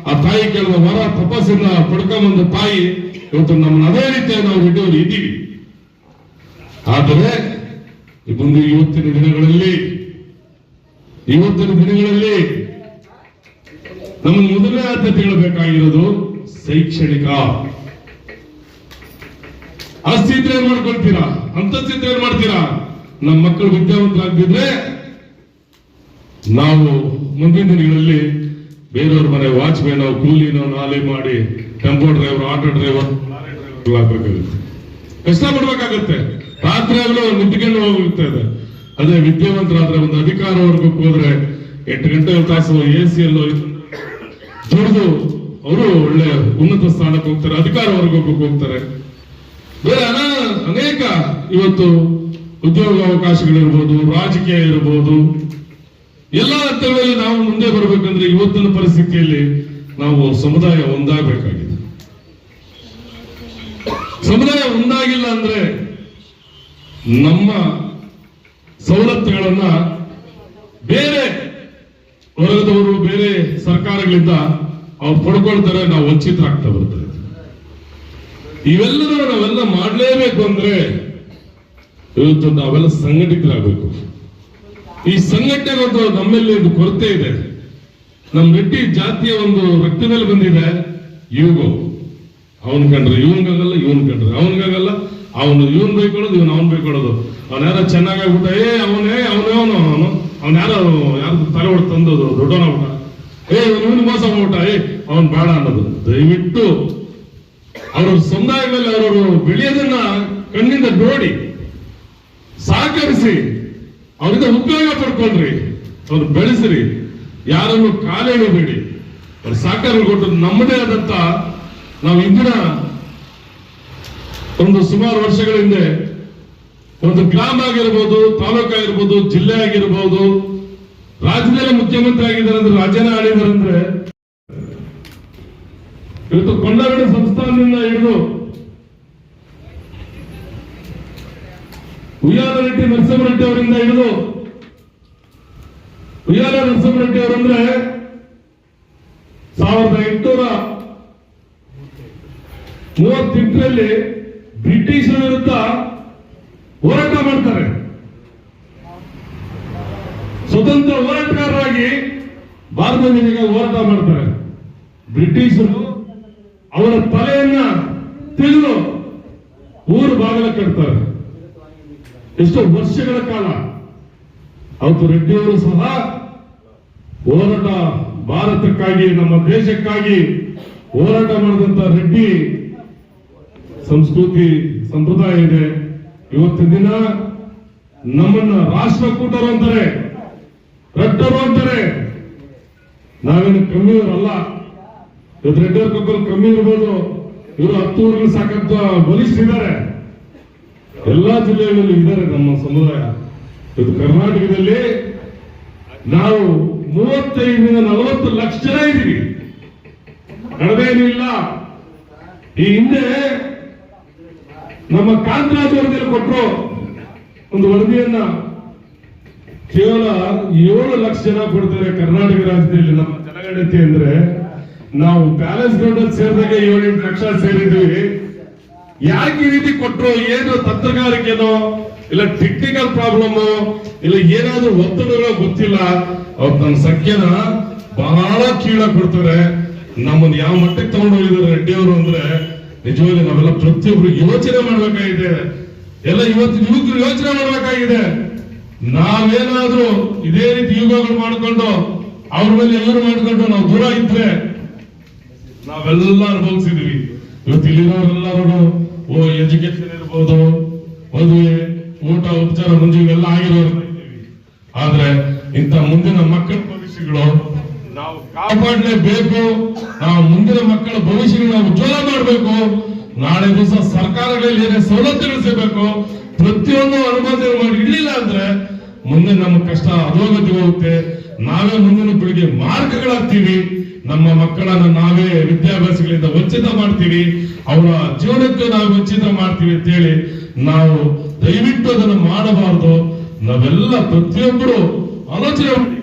ಆ ತಾಯಿ ಕೇಳಿದ ವರ ತಪಸ್ಸನ್ನ ಪಡ್ಕೊಂಬಂದ ತಾಯಿ ಇವತ್ತು ನಮ್ಮನ್ನ ಅದೇ ರೀತಿ ನಾವು ರೆಡ್ಡಿ ಅವರು ಇದ್ದೀವಿ. ಆದರೆ ಮುಂದೆ ಇವತ್ತಿನ ದಿನಗಳಲ್ಲಿ ನಮಗೆ ಮೊದಲನೇ ಆದ್ಯತೆಗಳು ಬೇಕಾಗಿರೋದು ಶೈಕ್ಷಣಿಕ. ಆಸ್ತಿ ಇದ್ರೆ ಏನ್ ಮಾಡ್ಕೊಳ್ತೀರಾ, ಅಂತಸ್ತಿದ್ರೆ ಏನ್ ಮಾಡ್ತೀರಾ? ನಮ್ಮ ಮಕ್ಕಳು ವಿದ್ಯಾವಂತರಾಗ್ತಿದ್ರೆ ನಾವು ಮುಂದಿನ ದಿನಗಳಲ್ಲಿ ಬೇರೆಯವ್ರ ಮನೆ ವಾಚ್ಮ್ಯಾನ್, ಕೂಲಿನೋ, ನಾಲೆ ಮಾಡಿ tempo driver, auto driver, lorry driver ಆಗ್ಬೇಕಾಗುತ್ತೆ. ಕಷ್ಟ ಪಡ್ಬೇಕಾಗತ್ತೆ. ರಾತ್ರಿ ಆಗಲೂ ನಿಂತ್ಕೊಂಡು ಹೋಗ್ತದೆ. ಅದೇ ವಿದ್ಯಾವಂತರಾದ್ರೆ ಒಂದು ಅಧಿಕಾರ ವರ್ಗಕ್ಕೆ ಹೋದ್ರೆ 8 ಗಂಟೆ ತಾಸು AC ಎಲ್ಲೋ ದುಡಿದು ಅವರು ಒಳ್ಳೆ ಉನ್ನತ ಸ್ಥಾನಕ್ಕೆ ಹೋಗ್ತಾರೆ, ಅಧಿಕಾರ ವರ್ಗಕ್ಕೆ ಹೋಗ್ತಾರೆ. ಬೇರೆ ಅನೇಕ ಇವತ್ತು ಉದ್ಯೋಗ ಅವಕಾಶಗಳಿರ್ಬೋದು, ರಾಜಕೀಯ ಇರಬಹುದು, ಎಲ್ಲ ಹಂತಗಳಲ್ಲಿ ನಾವು ಮುಂದೆ ಬರಬೇಕಂದ್ರೆ ಇವತ್ತಿನ ಪರಿಸ್ಥಿತಿಯಲ್ಲಿ ನಾವು ಸಮುದಾಯ ಒಂದಾಗಬೇಕಾಗಿದೆ. ಸಮುದಾಯ ಒಂದಾಗಿಲ್ಲ ಅಂದ್ರೆ ನಮ್ಮ ಸವಲತ್ತುಗಳನ್ನ ಬೇರೆ ವರ್ಗದವರು ಬೇರೆ ಸರ್ಕಾರಗಳಿಂದ ಅವ್ರು ಪಡ್ಕೊಳ್ತಾರೆ, ನಾವು ವಂಚಿತರಾಗ್ತಾ ಬರ್ತಾರೆ. ಇವೆಲ್ಲರೂ ನಾವೆಲ್ಲ ಮಾಡಲೇಬೇಕು ಅಂದ್ರೆ ಇವತ್ತು ನಾವೆಲ್ಲ ಸಂಘಟಿತರಾಗಬೇಕು. ಈ ಸಂಘಟನೆ ಒಂದು ನಮ್ಮಲ್ಲಿ ಒಂದು ಕೊರತೆ ಇದೆ. ನಮ್ಮ ರೆಡ್ಡಿ ಜಾತಿಯ ಒಂದು ರಕ್ತದಲ್ಲಿ ಬಂದಿದೆ ಇವ್ಗೋ. ಅವನ್ ಕಂಡ್ರೆ ಇವನ್ಗಾಗಲ್ಲ, ಇವನ್ ಕಂಡ್ರೆ ಅವನ್ಗಾಗಲ್ಲ, ಅವನು ಇವನ್ ಬೈಕೊಳ್ಳೋದು, ಇವನ್ ಅವನ್ ಬೈಕೊಳ್ಳೋದು. ಅವನ್ ಯಾರೋ ಚೆನ್ನಾಗಾಗ್ಬಿಟ್ಟ, ಅವನ್ ಯಾರು ತಲೆ ಹೊಡ್ ತಂದದು ದೊಡ್ಡವನಾಗ್ಬಿಟ್ಟ, ಇವನ್ ಮೋಸ ಮಾಡ್ಬಿಟ್ಟ, ಅವನ್ ಬೇಡ ಅನ್ನೋದು. ದಯವಿಟ್ಟು ಅವ್ರ ಸಮುದಾಯದಲ್ಲಿ ಅವರವರು ಬೆಳೆಯೋದನ್ನ ಕಣ್ಣಿಂದ ನೋಡಿ ಸಹಕರಿಸಿ ಅವರಿಂದ ಉಪಯೋಗ ಪಡ್ಕೊಳ್ರಿ, ಅವ್ರು ಬೆಳೆಸ್ರಿ, ಯಾರನ್ನು ಕಾಲೆಳೆಬೇಡಿ, ಅವ್ರು ಸಹಕಾರ ಕೊಟ್ಟು ನಮ್ಮದೇ ಆದಂತ ನಾವು ಇಂದಿನ ಒಂದು ಸುಮಾರು ವರ್ಷಗಳ ಹಿಂದೆ ಒಂದು ಗ್ರಾಮ ಆಗಿರ್ಬೋದು, ತಾಲೂಕು ಆಗಿರ್ಬೋದು, ಜಿಲ್ಲೆ ಆಗಿರ್ಬೋದು, ರಾಜ್ಯದಲ್ಲೇ ಮುಖ್ಯಮಂತ್ರಿ ಆಗಿದ್ದಾರೆ ಅಂದ್ರೆ, ರಾಜ್ಯನ ಆಳಿದ್ದಾರೆ ಅಂದ್ರೆ, ಇವತ್ತು ಕೊಂಡಗಡೆ ಸಂಸ್ಥಾನದಿಂದ ಹಿಡಿದು ಉಯ್ಯಾಲ ರೆಡ್ಡಿ ನರಸಿಂಹರೆಡ್ಡಿ ಅವರಿಂದ ಹಿಡಿದು ಉಯ್ಯಾಲ ನರಸಿಂಹರೆಡ್ಡಿ ಅವರಂದ್ರೆ 1838ರಲ್ಲಿ ಬ್ರಿಟಿಷರ ವಿರುದ್ಧ ಹೋರಾಟ ಮಾಡ್ತಾರೆ. ಸ್ವತಂತ್ರ ಹೋರಾಟಗಾರರಾಗಿ ಭಾರತದಿಂದ ಹೋರಾಟ ಮಾಡ್ತಾರೆ. ಬ್ರಿಟಿಷರು ಅವರ ತಲೆಯನ್ನ ತೆಗೆದು ಊರು ಬಾಗಿಲ ಕಟ್ತಾರೆ. ಎಷ್ಟೋ ವರ್ಷಗಳ ಕಾಲ ಅವತ್ತು ರೆಡ್ಡಿಯವರು ಸಹ ಹೋರಾಟ, ಭಾರತಕ್ಕಾಗಿ, ನಮ್ಮ ದೇಶಕ್ಕಾಗಿ ಹೋರಾಟ ಮಾಡಿದಂತ ರೆಡ್ಡಿ ಸಂಸ್ಕೃತಿ ಸಂಪ್ರದಾಯ ಇದೆ. ಇವತ್ತಿನ ದಿನ ನಮ್ಮನ್ನ ರಾಷ್ಟ್ರಕೂಟರು ಅಂತಾರೆ, ರೆಡ್ಡರು ಅಂತಾರೆ. ನಾವೇನು ಕಮ್ಮಿಯವರಲ್ಲ. ಇವತ್ತು ರೆಡ್ಡಿಯವ್ರ ಕಬ್ಬಲ್ಲಿ ಕಮ್ಮಿ ಇರ್ಬೋದು, ಇವರು 10 ಊರಿಗೆ ಸಾಕಂತ ಬಲಿಷ್ಠಿದ್ದಾರೆ. ಎಲ್ಲಾ ಜಿಲ್ಲೆಗಳಲ್ಲಿ ಇದ್ದಾರೆ ನಮ್ಮ ಸಮುದಾಯ. ಇವತ್ತು ಕರ್ನಾಟಕದಲ್ಲಿ ನಾವು 35-40 ಲಕ್ಷ ಜನ ಇದ್ದೀವಿ, ಕಡಿಮೆನೂ ಇಲ್ಲ. ಈ ಹಿಂದೆ ನಮ್ಮ ಕಾಂತರಾಜ್ ವರದಿಯಲ್ಲಿ ಕೊಟ್ಟರು ಒಂದು ವರದಿಯನ್ನ, ಕೇವಲ 7 ಲಕ್ಷ ಜನ ಕೊಡ್ತಾರೆ ಕರ್ನಾಟಕ ರಾಜ್ಯದಲ್ಲಿ. ನಮ್ಮ ಜನಗಣತಿ ಅಂದ್ರೆ ನಾವು ಪ್ಯಾಲೇಸ್ ಗ್ರೌಂಡ್ ಸೇರಿದಾಗ 7-8 ಲಕ್ಷ ಸೇರಿದ್ವಿ. ಯಾಕೆ ಈ ರೀತಿ ಕೊಟ್ಟರು? ಏನು ತಂತ್ರಗಾರಿಕೆನೋ ಇಲ್ಲ ಟೆಕ್ನಿಕಲ್ ಪ್ರಾಬ್ಲಮ್ ಇಲ್ಲ ಏನಾದ್ರೂ ಒತ್ತಡಗಳು ಗೊತ್ತಿಲ್ಲ. ಅವ್ರು ನಮ್ಮ ಸಂಖ್ಯೆನ ಬಹಳ ಕೀಳಾಗಿ ಕೊಡ್ತಾರೆ. ನಮ್ಮನ್ನು ಯಾವ ಮಟ್ಟಕ್ಕೆ ತಗೊಂಡು ಹೋಗಿದ್ದಾರೆ ರೆಡ್ಡಿಯವರು ಅಂದ್ರೆ ನಿಜವಾಗಿ ನಾವೆಲ್ಲ ಪ್ರತಿಯೊಬ್ರು ಯೋಚನೆ ಮಾಡ್ಬೇಕಾಗಿದೆ. ಎಲ್ಲ ಇವತ್ತು ಯುವಕರು ಯೋಚನೆ ಮಾಡ್ಬೇಕಾಗಿದೆ. ನಾವೇನಾದ್ರೂ ಇದೇ ರೀತಿ ಯುಗಗಳು ಮಾಡ್ಕೊಂಡು ಅವ್ರ ಮೇಲೆ ಇವರು ಮಾಡ್ಕೊಂಡು ನಾವು ದೂರ ಇದ್ರೆ ನಾವೆಲ್ಲ ಅನುಭವಿಸಿದ್ವಿ. ಇವತ್ತು ಇಲ್ಲಿರೋರೆಲ್ಲರೂ ಎಜುಕೇಶನ್ ಇರ್ಬೋದು, ಮದುವೆ, ಊಟ, ಉಪಚಾರ, ಮುಂಜಿ ಇವೆಲ್ಲ ಆಗಿರೋರು ಇದ್ದೀವಿ. ಆದ್ರೆ ಇಂಥ ಮುಂದಿನ ಮಕ್ಕಳ ಭವಿಷ್ಯಗಳು ನಾವು ಕಾಪಾಡಲೇಬೇಕು. ನಾವು ಮುಂದಿನ ಮಕ್ಕಳ ಭವಿಷ್ಯಗಳು ನಾವು ಉಜ್ವಲ ಮಾಡಬೇಕು. ನಾಳೆ ದಿವಸ ಸರ್ಕಾರಗಳಲ್ಲಿ ಏನೇ ಸವಲತ್ತುಗಳು ಸಿಗಬೇಕು, ಪ್ರತಿಯೊಂದು ಅನುಮೋದನೆ ಮಾಡಿ ಇಡ್ಲಿಲ್ಲ ಅಂದ್ರೆ ಮುಂದೆ ನಮ್ಮ ಕಷ್ಟ ಅಧೋಗತಿ ಹೋಗುತ್ತೆ. ನಾವೇ ಮುಂದಿನ ಪೀಳಿಗೆ ಮಾರ್ಗಗಳಾಗ್ತೀವಿ. ನಮ್ಮ ಮಕ್ಕಳನ್ನು ನಾವೇ ವಿದ್ಯಾಭ್ಯಾಸಗಳಿಂದ ವಂಚಿತ ಮಾಡ್ತೀವಿ, ಅವರ ಜೀವನಕ್ಕೆ ನಾವು ವಂಚಿತ ಮಾಡ್ತೀವಿ ಅಂತ ಹೇಳಿ ನಾವು ದಯವಿಟ್ಟು ಅದನ್ನು ಮಾಡಬಾರದು. ನಾವೆಲ್ಲ ಪ್ರತಿಯೊಬ್ಬರು ಆಲೋಚನೆ ಮಾಡಿ.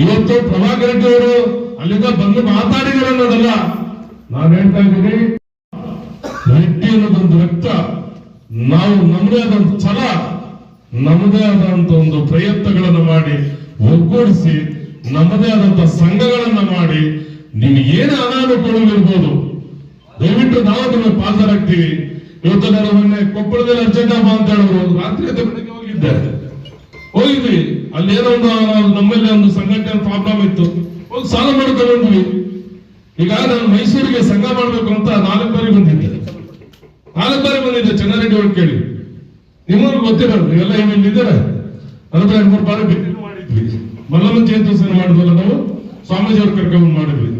ಇವತ್ತು ಪ್ರಭಾಕರ್ ರೆಡ್ಡಿ ಅವರು ಅಲ್ಲಿಂದ ಬಂದು ಮಾತಾಡಿದ್ದಾರೆ ಅನ್ನೋದಲ್ಲ, ನಾನು ಹೇಳ್ತಾ ಇದ್ದೀನಿ, ರೆಡ್ಡಿ ಅನ್ನೋದೊಂದು ರಕ್ತ, ನಾವು ನಮ್ಮದೇ ಆದಂತ ಛಲ, ನಮ್ಮದೇ ಆದಂತ ಒಂದು ಪ್ರಯತ್ನಗಳನ್ನು ಮಾಡಿ ಒಗ್ಗೂಡಿಸಿ ನಮ್ಮದೇ ಆದಂತ ಸಂಘಗಳನ್ನ ಮಾಡಿ ನಿಮ್ಗೆ ಏನು ಅನಾನುಕೂಲಗಳಿರ್ಬೋದು ದಯವಿಟ್ಟು ನಾವು ಅದನ್ನು ಪಾಲ್ದಾರಾಗ್ತೀವಿ. ಇವತ್ತು ನಾನು ಮೊನ್ನೆ ಕೊಪ್ಪಳದಲ್ಲಿ ಅರ್ಜೆಂಟಮ್ಮ ಅಂತ ಹೇಳಿದ್ರು, ರಾತ್ರಿ ಬೆಳಗ್ಗೆ ಹೋಗಿದ್ವಿ. ಅಲ್ಲಿ ಏನೋ ಒಂದು ನಮ್ಮಲ್ಲಿ ಒಂದು ಸಂಘಟನೆ ಪ್ರಾಬ್ಲಮ್ ಇತ್ತು, ಹೋಗಿ ಸಾಲ ಮಾಡ್ಕೊಂಡ್ವಿ. ಈಗ ನಾನು ಮೈಸೂರಿಗೆ ಸಂಘ ಮಾಡ್ಬೇಕು ಅಂತ 4 ಬಾರಿ ಬಂದಿದ್ದೆ. 4 ಬಾರಿ ಬಂದಿದ್ದೆ ಚೆನ್ನಾರೆಡ್ಡಿ ಅವ್ರು ಕೇಳಿ. ನಿಮ್ಮವ್ರಿಗೆ ಗೊತ್ತಿರೋದು ಎಲ್ಲ ಇಲ್ಲಿದ್ದಾರೆ. ಅದ್ರ 2-3 ಬಾರಿ ಭೇಟಿ ಮಾಡಿದ್ವಿ. ಮಲ್ಲಮ್ಮ ಜಯಂತ್ಯೋತ್ಸವ ಮಾಡಿದ್ವಲ್ಲ ನಾವು, ಸ್ವಾಮೀಜಿ ಅವ್ರ ಕರ್ಕೊಂಡು ಮಾಡಿದ್ವಿ.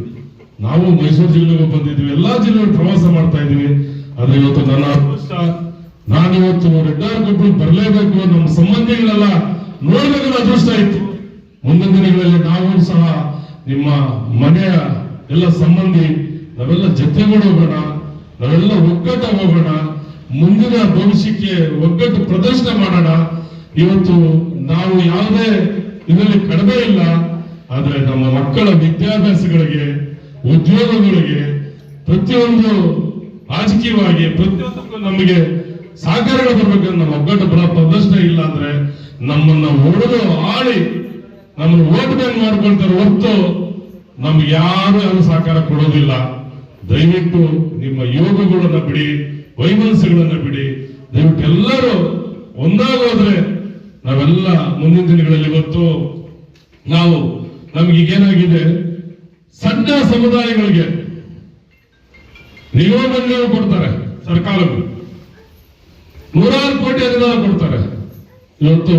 ನಾವು ಮೈಸೂರು ಜಿಲ್ಲೆಗೆ ಬಂದಿದ್ವಿ, ಎಲ್ಲಾ ಜಿಲ್ಲೆಗಳು ಪ್ರವಾಸ ಮಾಡ್ತಾ ಇದೀವಿ. ಆದ್ರೆ ಇವತ್ತು ನನ್ನ ಅದೃಷ್ಟ, ನಾನಿವತ್ತು ರೆಡ್ಡಾರ್ಗೊಬ್ಬರು ಬರಲೇಬೇಕು, ನಮ್ಮ ಸಂಬಂಧಿಗಳೆಲ್ಲ ನೋಡ್ಬೇಕು ಅದೃಷ್ಟ ಇತ್ತು. ಮುಂದಿನ ದಿನಗಳಲ್ಲಿ ನಾವು ಸಹ ನಿಮ್ಮ ಮನೆಯ ಎಲ್ಲ ಸಂಬಂಧಿ ನಾವೆಲ್ಲ ಜೊತೆಗೂಡಿ ಹೋಗೋಣ, ನಾವೆಲ್ಲ ಒಗ್ಗಟ್ಟ ಹೋಗೋಣ, ಮುಂದಿನ ಭವಿಷ್ಯಕ್ಕೆ ಒಗ್ಗಟ್ಟು ಪ್ರದರ್ಶನ ಮಾಡೋಣ. ಇವತ್ತು ನಾವು ಯಾವುದೇ ಇದರಲ್ಲಿ ಕಡಿಮೆ ಇಲ್ಲ. ಆದ್ರೆ ನಮ್ಮ ಮಕ್ಕಳ ವಿದ್ಯಾಭ್ಯಾಸಗಳಿಗೆ, ಉದ್ಯೋಗಗಳಿಗೆ, ಪ್ರತಿಯೊಂದು ರಾಜಕೀಯವಾಗಿ ಪ್ರತಿಯೊಂದಕ್ಕೂ ನಮಗೆ ಸಹಕಾರಗಳು ಬರ್ಬೇಕಂದ್ರೆ ನಮ್ಮ ಒಗ್ಗಟ್ಟು ಪ್ರದರ್ಶನ ಇಲ್ಲ ಅಂದ್ರೆ ನಮ್ಮನ್ನ ಹೊಡೆದು ಆಳಿ ನಮ್ಮನ್ನು ವೋಟ್ ಬ್ಯಾಂಕ್ ಮಾಡ್ಕೊಳ್ತಾರೆ ಹೊರತು ನಮ್ಗೆ ಯಾರು ಸಹಕಾರ ಕೊಡೋದಿಲ್ಲ. ದಯವಿಟ್ಟು ನಿಮ್ಮ ಯೋಗಗಳನ್ನ ಬಿಡಿ, ವೈಮನಸ್ಸುಗಳನ್ನ ಬಿಡಿ. ದಯವಿಟ್ಟು ಎಲ್ಲರೂ ಒಂದಾಗೋದ್ರೆ ನಾವೆಲ್ಲ ಮುಂದಿನ ದಿನಗಳಲ್ಲಿ ಇವತ್ತು ನಮ್ಗೀಗೇನಾಗಿದೆ, ಸಣ್ಣ ಸಮುದಾಯಗಳಿಗೆ ನಿಗಮಗಳು ಕೊಡ್ತಾರೆ, ಸರ್ಕಾರಗಳು ನೂರಾರು ಕೋಟಿ ಅನುದಾನ ಕೊಡ್ತಾರೆ. ಇವತ್ತು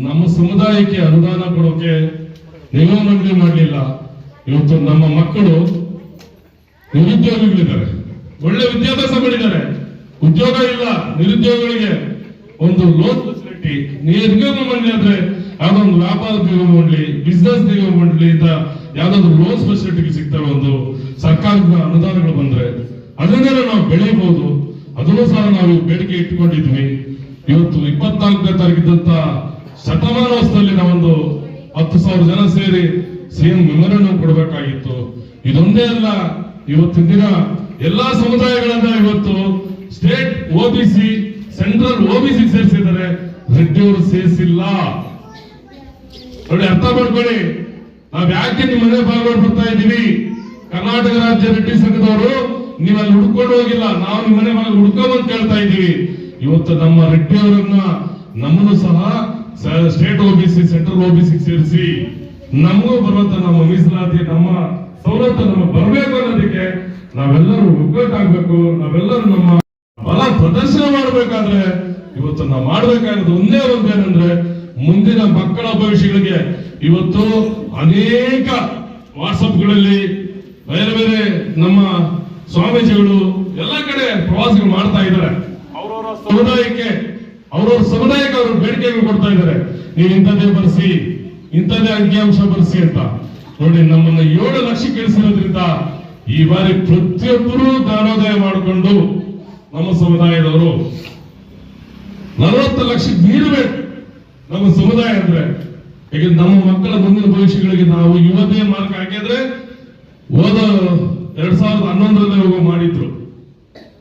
ನಮ್ಮ ಸಮುದಾಯಕ್ಕೆ ಅನುದಾನ ಕೊಡೋಕೆ ನಿಗಮ ಮಂಡಳಿ ಮಾಡಲಿಲ್ಲ. ಇವತ್ತು ನಮ್ಮ ಮಕ್ಕಳು ನಿರುದ್ಯೋಗಿಗಳಿದ್ದಾರೆ, ಒಳ್ಳೆ ವಿದ್ಯಾಭ್ಯಾಸ ಮಾಡಿದ್ದಾರೆ, ಉದ್ಯೋಗ ಇಲ್ಲ. ನಿರುದ್ಯೋಗಿಗಳಿಗೆ ಒಂದು ಲೋನ್ ಫೆಸಿಲಿಟಿ ನಿಗಮ ಮಂಡಳಿ ಅಂದ್ರೆ ಯಾವ್ದೊಂದು ವ್ಯಾಪಾರ ನಿಗಮ ಮಂಡಳಿ, ಬಿಸ್ನೆಸ್ ನಿಗಮ ಮಂಡಳಿಯಿಂದ ಯಾವ್ದಾದ್ರು ಲೋನ್ಸ್ ಫೆಸಿಲಿಟಿ ಸಿಗ್ತವೆ. ಒಂದು ಸರ್ಕಾರದ ಅನುದಾನಗಳು ಬಂದ್ರೆ ಅದರಿಂದ ನಾವು ಬೆಳೆಯಬಹುದು. ಅದನ್ನು ಸಹ ನಾವು ಬೇಡಿಕೆ ಇಟ್ಟುಕೊಂಡಿದ್ವಿ. ಇವತ್ತು 24ನೇ ತಾರೀಕಿದ್ದಂತ ಶತಮಾನೋತ್ಸವದಲ್ಲಿ ನಾವೊಂದು 10,000 ಜನ ಸೇರಿ ಸಿಎಂ ಮೆಮೊರಂಡಮ್ ಕೊಡಬೇಕಾಗಿತ್ತು. ಇದೊಂದೇ ಅಲ್ಲ, ಇವತ್ತಿನ ದಿನ ಎಲ್ಲಾ ಸಮುದಾಯಗಳನ್ನ ಇವತ್ತು ಸ್ಟೇಟ್ OBC, ಸೆಂಟ್ರಲ್ OBC ಸೇರಿಸಿದ್ದಾರೆ, ರೆಡ್ಡಿಯವರು ಸೇರಿಸಿಲ್ಲ. ನೋಡಿ, ಅರ್ಥ ಮಾಡ್ಕೊಳ್ಳಿ. ನಾವ್ ಯಾಕೆ ನಿಮ್ಮ ಮನೆ ಬಾಗಿಲು ಬರ್ತಾ ಇದ್ದೀವಿ? ಕರ್ನಾಟಕ ರಾಜ್ಯ ರೆಡ್ಡಿ ಸಂಘದವರು ನೀವಲ್ಲಿ ಹುಡ್ಕೊಂಡು ಹೋಗಿಲ್ಲ, ನಾವು ನಿಮ್ಮ ಮನೆ ಬಾಗಿಲು ಹುಡ್ಕೊಂಬಂತ ಕೇಳ್ತಾ ಇದ್ದೀವಿ. ಇವತ್ತು ನಮ್ಮ ರೆಡ್ಡಿಯವರನ್ನ ನಮ್ಮನ್ನು ಸಹ ಸ್ಟೇಟ್ OBC, ಸೆಂಟ್ರಲ್ OBC ಸೇರಿಸಿ ನಮಗೂ ಬರುವಂತ ನಮ್ಮ ಮೀಸಲಾತಿ, ನಮ್ಮ ಸವಲತ್ತು ನಮಗೆ ಬರಬೇಕು ಅನ್ನೋದಕ್ಕೆ ನಾವೆಲ್ಲರೂ ಒಗ್ಗಟ್ಟಾಗಬೇಕು. ನಾವೆಲ್ಲರೂ ನಮ್ಮ ಬಲ ಪ್ರದರ್ಶನ ಮಾಡಬೇಕಾದ್ರೆ ಇವತ್ತು ನಾವು ಮಾಡಬೇಕಾಗಿರೋದು ಒಂದೇನಂದ್ರೆ ಮುಂದಿನ ಮಕ್ಕಳ ಭವಿಷ್ಯಗಳಿಗೆ ಇವತ್ತು ಅನೇಕ ವಾಟ್ಸಪ್ಗಳಲ್ಲಿ ಬೇರೆ ಬೇರೆ ನಮ್ಮ ಸ್ವಾಮೀಜಿಗಳು ಎಲ್ಲ ಕಡೆ ಪ್ರವಾಸಗಳು ಮಾಡ್ತಾ ಇದ್ದಾರೆ. ಅವರವರ ಸಮುದಾಯಕ್ಕೆ ಅವರು ಬೇಡಿಕೆಗಳು ಕೊಡ್ತಾ ಇದ್ದಾರೆ. ನೀವು ಇಂಥದ್ದೇ ಬರ್ಸಿ, ಇಂಥದ್ದೇ ಅಂಕಿಅಂಶ ಬರ್ಸಿ ಅಂತ. ನೋಡಿ, ನಮ್ಮನ್ನ 7 ಲಕ್ಷ ಇಳಿಸಿರೋದ್ರಿಂದ ಈ ಬಾರಿ ಪ್ರತಿಯೊಬ್ಬರು ದಾನೋದಯ ಮಾಡಿಕೊಂಡು ನಮ್ಮ ಸಮುದಾಯದವರು 40 ಲಕ್ಷ ಮೀರಬೇಕು ನಮ್ಮ ಸಮುದಾಯ ಅಂದ್ರೆ. ಈಗ ನಮ್ಮ ಮಕ್ಕಳ ಮುಂದಿನ ಭವಿಷ್ಯಗಳಿಗೆ ನಾವು ಯುವತೆ ಮಾರ್ಕ್ ಹಾಕಿದ್ರೆ ಹೋದ 2011ರಲ್ಲಿ ಮಾಡಿದ್ರು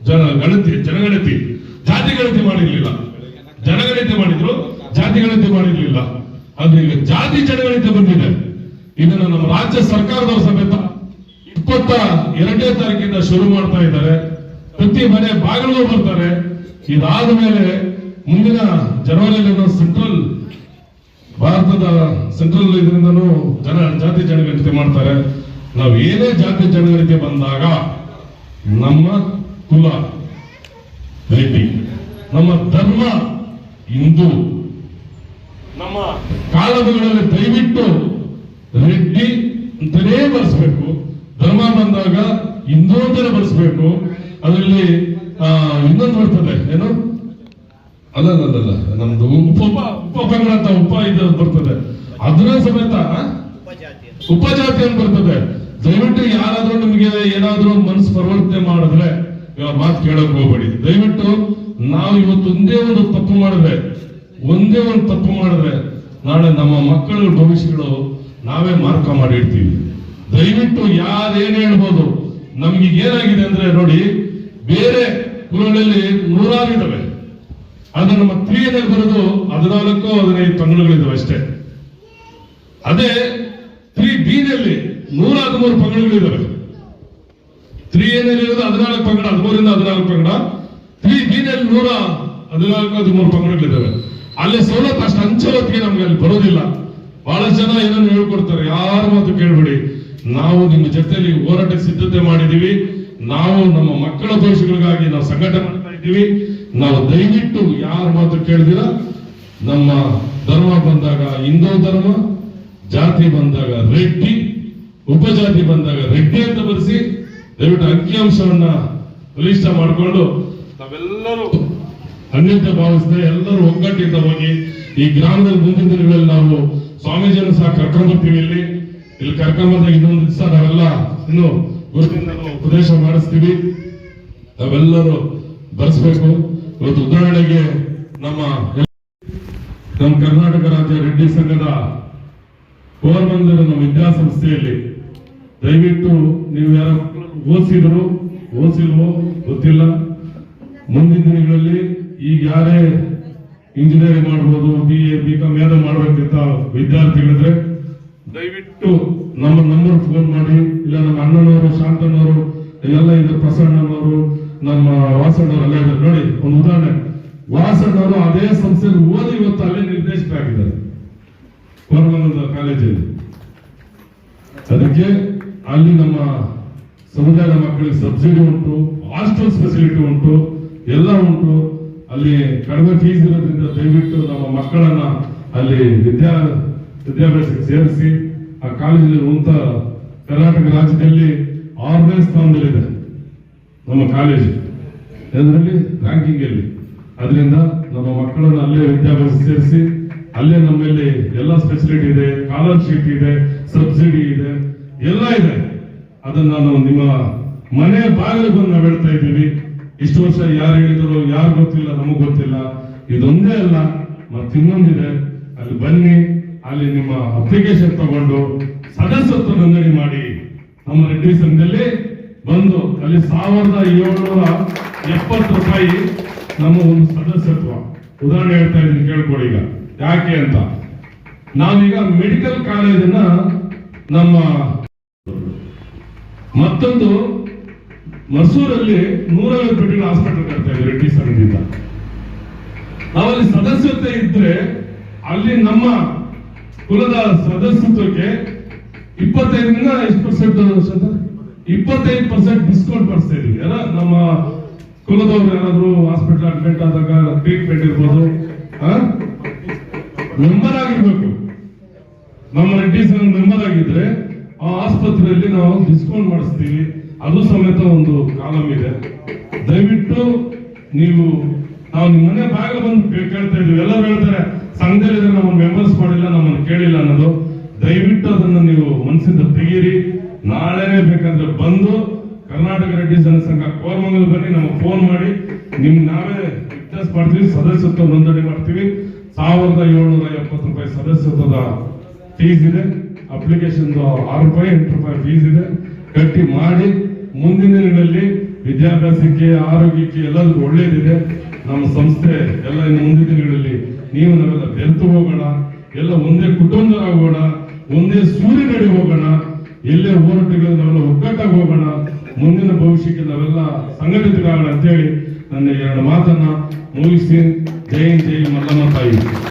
ಜನಗಣತಿ, ಜಾತಿ ಗಣತಿ ಮಾಡಿರ್ಲಿಲ್ಲ. ಜನಗಣತಿ ಮಾಡಿದ್ರು, ಜಾತಿ ಗಣತಿ ಮಾಡಿರ್ಲಿಲ್ಲ. ಆದ್ರೆ ಈಗ ಜಾತಿ ಜನಗಣತಿ ಬಂದಿದೆ. ಇದನ್ನ ನಮ್ಮ ರಾಜ್ಯ ಸರ್ಕಾರದವರು ಸಮೇತ 22ನೇ ತಾರೀಕಿಂದ ಶುರು ಮಾಡ್ತಾ ಇದ್ದಾರೆ. ಪ್ರತಿ ಮನೆ ಬಾಗಿಲು ಬರ್ತಾರೆ. ಇದಾದ ಮೇಲೆ ಮುಂದಿನ ಜನವರಿಯಲ್ಲಿ ಸೆಂಟ್ರಲ್ ಭಾರತದ ಸೆಂಟ್ರಲ್ ಇದರಿಂದನೂ ಜಾತಿ ಜನಗಣತಿ ಮಾಡ್ತಾರೆ. ನಾವು ಏನೇ ಜಾತಿ ಜನಗಣತಿ ಬಂದಾಗ ನಮ್ಮ ಕುಲ ರೆಡ್ಡಿ, ನಮ್ಮ ಧರ್ಮ ಹಿಂದೂ, ನಮ್ಮ ಕಾಲಗಳಲ್ಲಿ ದಯವಿಟ್ಟು ರೆಡ್ಡಿ ಅಂತಾನೇ ಬಳಸಬೇಕು. ಧರ್ಮ ಬಂದಾಗ ಹಿಂದೂ ಅಂತಾನೆ ಬಳಸಬೇಕು. ಅದರಲ್ಲಿ ಇನ್ನೊಂದು ಬರ್ತದೆ, ಏನು ಅಲ್ಲ ನಮ್ದು ಉಪ ಪಂಗಡ ಅಂತ ಇದು ಬರ್ತದೆ, ಅದನ್ನ ಸಮೇತ ಉಪಜಾತಿ ಅಂತ ಬರ್ತದೆ. ದಯವಿಟ್ಟು ಯಾರಾದ್ರೂ ನಿಮ್ಗೆ ಏನಾದ್ರೂ ಒಂದು ಮನಸ್ಸು ಪರಿವರ್ತನೆ ಮಾಡಿದ್ರೆ ಇವಾಗ ಮಾತು ಕೇಳಕ್ ಹೋಗ್ಬೇಡಿ. ದಯವಿಟ್ಟು ನಾವು ಇವತ್ತು ಒಂದೇ ಒಂದು ತಪ್ಪು ಮಾಡಿದ್ರೆ ನಾಳೆ ನಮ್ಮ ಮಕ್ಕಳ ಭವಿಷ್ಯಗಳು ನಾವೇ ಮಾರ್ಕ ಮಾಡಿರ್ತೀವಿ. ದಯವಿಟ್ಟು ಯಾರೇನು ಹೇಳ್ಬೋದು. ನಮ್ಗೆ ಏನಾಗಿದೆ ಅಂದ್ರೆ ನೋಡಿ, ಬೇರೆ ಕುಲಗಳಲ್ಲಿ 100 ಇದಾವೆ, ಆದ್ರೆ ನಮ್ಮ 3 ಬರೋದು 14-15 ಪಂಗಡಗಳಿದಾವೆ ಅಷ್ಟೇ. ಅದೇ 3B ನಲ್ಲಿ 113 ಪಂಗಡಗಳಿದಾವೆ. 3A ನಲ್ಲಿ ಇರೋದು 14 ಪಂಗಡ, 13ರಿಂದ 14 ಪಂಗಡ. 3B ನಲ್ಲಿ 114-13 ಪಂಗಡಗಳಿದಾವೆ. ಅಲ್ಲಿ ಸವಲತ್ತು ಅಷ್ಟು ಹಂಚೋತ್ತಿಗೆ ನಮ್ಗೆ ಅಲ್ಲಿ ಬರೋದಿಲ್ಲ. ಬಹಳಷ್ಟು ಜನ ಏನನ್ನು ಹೇಳ್ಕೊಡ್ತಾರೆ, ಯಾರ ಮಾತು ಕೇಳ್ಬೇಡಿ. ನಾವು ನಿಮ್ಮ ಜೊತೆಯಲ್ಲಿ ಹೋರಾಟಕ್ಕೆ ಸಿದ್ಧತೆ ಮಾಡಿದೀವಿ. ನಾವು ನಮ್ಮ ಮಕ್ಕಳ ಭವಿಷ್ಯಗಳಿಗಾಗಿ ನಾವು ಸಂಘಟನೆ ಮಾಡ್ತಾ ಇದ್ದೀವಿ. ನಾವು ದಯವಿಟ್ಟು ಯಾರ ಮಾತು ಕೇಳಿದಿರ, ನಮ್ಮ ಧರ್ಮ ಬಂದಾಗ ಹಿಂದೂ ಧರ್ಮ, ಜಾತಿ ಬಂದಾಗ ರೆಡ್ಡಿ, ಉಪಜಾತಿ ಬಂದಾಗ ರೆಡ್ಡಿ ಅಂತ ಬರೆಸಿ ದಯವಿಟ್ಟು ಅಂಕಿಅಂಶವನ್ನ ಬಲಿಷ್ಠ ಮಾಡಿಕೊಂಡು ನಾವೆಲ್ಲರೂ ಅನ್ಯತೆ ಭಾವಿಸದೆ ಎಲ್ಲರೂ ಒಗ್ಗಟ್ಟಿಂದ ಹೋಗಿ ಈ ಗ್ರಾಮದಲ್ಲಿ ಮುಂದಿನ ದಿನಗಳಲ್ಲಿ ನಾವು ಸ್ವಾಮೀಜಿಯನ್ನು ಸಹ ಕರ್ಕೊಂಡ್ಬರ್ತೀವಿ. ಇಲ್ಲಿ ಕರ್ಕೊಂಡ್ಬಂದಾಗ ಇನ್ನೊಂದು ದಿವಸ ನಾವೆಲ್ಲ ಇನ್ನು ಗುರುತಿಂದ ಉಪದೇಶ ಮಾಡಿಸ್ತೀವಿ. ನಾವೆಲ್ಲರೂ ಬರೆಸ್ಬೇಕು. ಇವತ್ತು ಉದಾಹರಣೆಗೆ ನಮ್ಮ ಕರ್ನಾಟಕ ರಾಜ್ಯ ರೆಡ್ಡಿ ಸಂಘದ ಕೋರಮಂಗಲ ನಮ್ಮ ವಿದ್ಯಾಸಂಸ್ಥೆಯಲ್ಲಿ ದಯವಿಟ್ಟು ನೀವು ಯಾರ ಓದಿಸಿಲ್ವೋ ಗೊತ್ತಿಲ್ಲ. ಮುಂದಿನ ದಿನಗಳಲ್ಲಿ ಈಗ ಯಾರೇ ಇಂಜಿನಿಯರಿಂಗ್ ಮಾಡ್ಬೋದು, BA BCom ಯಾರು ಮಾಡ್ಬೇಕಿಂತ ವಿದ್ಯಾರ್ಥಿಗಳಿದ್ರೆ ದಯವಿಟ್ಟು ನಮ್ಮ ನಂಬರ್ ಫೋನ್ ಮಾಡಿ, ಇಲ್ಲ ನಮ್ಮ ಅಣ್ಣನವರು, ಶಾಂತನವರು ಎಲ್ಲ ಇದ್ರು, ಪ್ರಸನ್ನನವರು, ನಮ್ಮ ವಾಸಣ್ಣವರು ಎಲ್ಲ ಇದ್ದಾರೆ. ನೋಡಿ ಒಂದು ಉದಾಹರಣೆ, ವಾಸಣ್ಣವರು ಅದೇ ಸಂಸ್ಥೆಯಲ್ಲಿ ಓದಿ ಇವತ್ತು ಅಲ್ಲೇ ನಿರ್ದೇಶಕರಾಗಿದ್ದಾರೆ ಕೋರಮಂಗಲದ ಕಾಲೇಜಲ್ಲಿ. ಅದಕ್ಕೆ ಅಲ್ಲಿ ನಮ್ಮ ಸಮುದಾಯದ ಮಕ್ಕಳಿಗೆ ಸಬ್ಸಿಡಿ ಉಂಟು, ಹಾಸ್ಟೆಲ್ ಫೆಸಿಲಿಟಿ ಉಂಟು, ಎಲ್ಲ ಉಂಟು. ಅಲ್ಲಿ ಕಡಿಮೆ ಫೀಸ್ ಇರೋದ್ರಿಂದ ದಯವಿಟ್ಟು ನಮ್ಮ ಮಕ್ಕಳನ್ನ ಅಲ್ಲಿ ವಿದ್ಯಾಭ್ಯಾಸಕ್ಕೆ ಸೇರಿಸಿ. ಆ ಕಾಲೇಜಲ್ಲಿ ಕರ್ನಾಟಕ ರಾಜ್ಯದಲ್ಲಿ 6ನೇ ಸ್ಥಾನದಲ್ಲಿದೆ ನಮ್ಮ ಕಾಲೇಜು ಅದರಲ್ಲಿ ರ್ಯಾಂಕಿಂಗ್ ಅಲ್ಲಿ. ಅದರಿಂದ ನಮ್ಮ ಮಕ್ಕಳನ್ನ ಅಲ್ಲೇ ವಿದ್ಯಾಭ್ಯಾಸ ಸೇರಿಸಿ, ಅಲ್ಲೇ ನಮ್ಮಲ್ಲಿ ಎಲ್ಲ ಫೆಸಿಲಿಟಿ ಇದೆ, ಸ್ಕಾಲರ್ಶಿಪ್ ಇದೆ, ಸಬ್ಸಿಡಿ ಇದೆ, ಎಲ್ಲ ಇದೆ. ಅದನ್ನ ನಾವು ನಿಮ್ಮ ಮನೆ ಬಾಗಿಲಿಗೆ ಬಂದು ನಾವು ಹೇಳ್ತಾ ಇದ್ದೀವಿ. ಇಷ್ಟು ವರ್ಷ ಯಾರು ಹೇಳಿದ್ರು ಯಾರು ಗೊತ್ತಿಲ್ಲ, ನಮಗ್ ಗೊತ್ತಿಲ್ಲ. ಇದೊಂದೇ ಅಲ್ಲ, ಮತ್ತೆ ಇನ್ನೊಂದಿದೆ. ಅಲ್ಲಿ ಬನ್ನಿ, ಅಲ್ಲಿ ನಿಮ್ಮ ಅಪ್ಲಿಕೇಶನ್ ತಗೊಂಡು ಸದಸ್ಯತ್ವ ನೋಂದಣಿ ಮಾಡಿ. ನಮ್ಮ ರೆಡ್ಡಿ ಸಂಘದಲ್ಲಿ ಬಂದು ಅಲ್ಲಿ 1770 ರೂಪಾಯಿ ನಮ್ಮ ಒಂದು ಸದಸ್ಯತ್ವ. ಉದಾಹರಣೆ ಹೇಳ್ತಾ ಇದ್ದೀನಿ, ಕೇಳ್ಕೊಳ್ಳಿ. ಈಗ ಯಾಕೆ ಅಂತ, ನಾವೀಗ ಮೆಡಿಕಲ್ ಕಾಲೇಜನ್ನ ನಮ್ಮ ಮತ್ತೊಂದು ಮಸೂರಲ್ಲಿ 150 ಬೆಡ್ಗಳ ಹಾಸ್ಪಿಟಲ್ ಕಟ್ತಾ ಇದ್ದೀವಿ ರೆಡ್ಡಿ ಸಂಘದಿಂದ. ನಾವಲ್ಲಿ ಸದಸ್ಯತೆ ಇದ್ರೆ ಅಲ್ಲಿ ನಮ್ಮ ಕುಲದ ಸದಸ್ಯತ್ವಕ್ಕೆ 25ರಿಂದ ಎಷ್ಟು %? 25% ಡಿಸ್ಕೌಂಟ್ ಪಡಿಸ್ತಾ ಇದೀವಿ. ಎಲ್ಲ ನಮ್ಮ ಕುಲದವ್ರು ಯಾರಾದ್ರೂ ಹಾಸ್ಪಿಟಲ್ ಅಡ್ಮಿಟ್ ಆದಾಗ ಟ್ರೀಟ್ಮೆಂಟ್ ಇರ್ಬೋದು, ಮೆಂಬರ್ ಆಗಿರ್ಬೇಕು. ನಮ್ಮ ರೆಡ್ಡಿ ಸಂಘ ಮೆಂಬರ್ ಆಗಿದ್ರೆ ಆ ಆಸ್ಪತ್ರೆಯಲ್ಲಿ ನಾವು ಡಿಸ್ಕೌಂಟ್ ಮಾಡಿಸ್ತೀವಿ. ಅದು ಸಮೇತ ಒಂದು ಕಾಲಮ್ ಇದೆ. ದಯವಿಟ್ಟು ನಾವು ನಿಮ್ಮ ಮನೆ ಬಾಗಿಲು ಬಂದು ಕೇಳ್ತಾ ಇದೀವಿ. ಎಲ್ಲರೂ ಹೇಳ್ತಾರೆ ಸಂಘದಲ್ಲಿ ನಮ್ಮನ್ನು ಮೆಂಬರ್ಸ್ ಮಾಡಿಲ್ಲ, ನಮ್ಮನ್ನು ಕೇಳಿಲ್ಲ ಅನ್ನೋದು. ದಯವಿಟ್ಟು ಅದನ್ನ ನೀವು ಮನಸ್ಸಿಂದ ತೆಗೀರಿ. ನಾಳೆನೇ ಬೇಕಂದ್ರೆ ಬಂದು ಕರ್ನಾಟಕ ರೆಡ್ಡಿ ಜನಸಂಘ ಕೋರಮಂಗಲ ಬನ್ನಿ, ನಮಗೆ ಫೋನ್ ಮಾಡಿ, ನಾವೇ ವ್ಯತ್ಯಾಸ ಮಾಡ್ತೀವಿ, ಸದಸ್ಯತ್ವ ನೋಂದಣಿ ಮಾಡ್ತೀವಿ. 1770 ರೂಪಾಯಿ ಸದಸ್ಯತ್ವದ ಫೀಸ್ ಇದೆ. ಅಪ್ಲಿಕೇಶನ್ 6 ರೂಪಾಯಿ 8 ರೂಪಾಯಿ ಫೀಸ್ ಇದೆ. ಕಟ್ಟಿ ಮಾಡಿ. ಮುಂದಿನ ದಿನಗಳಲ್ಲಿ ವಿದ್ಯಾಭ್ಯಾಸಕ್ಕೆ, ಆರೋಗ್ಯಕ್ಕೆ ಎಲ್ಲದಕ್ಕೂ ಒಳ್ಳೇದಿದೆ ನಮ್ಮ ಸಂಸ್ಥೆ. ಎಲ್ಲ ಇನ್ನು ಮುಂದಿನ ದಿನಗಳಲ್ಲಿ ನೀವು ನಾವೆಲ್ಲ ಬೆರೆತು ಹೋಗೋಣ, ಎಲ್ಲ ಒಂದೇ ಕುಟುಂಬದವರಾಗೋಣ, ಒಂದೇ ಸೂರ್ಯನಡಿ ಹೋಗೋಣ. ಎಲ್ಲೇ ಹೋರಾಟಗಳು ನಾವೆಲ್ಲ ಒಗ್ಗಟ್ಟಾಗಿ ಹೋಗೋಣ. ಮುಂದಿನ ಭವಿಷ್ಯಕ್ಕೆ ನಾವೆಲ್ಲ ಸಂಘಟಿತರಾಗೋಣ ಅಂತೇಳಿ ನನ್ನ 2 ಮಾತನ್ನ ಮುಗಿಸಿ. ಜೈ ಜೈ ಮಲ್ಲಮ್ಮ ತಾಯಿ.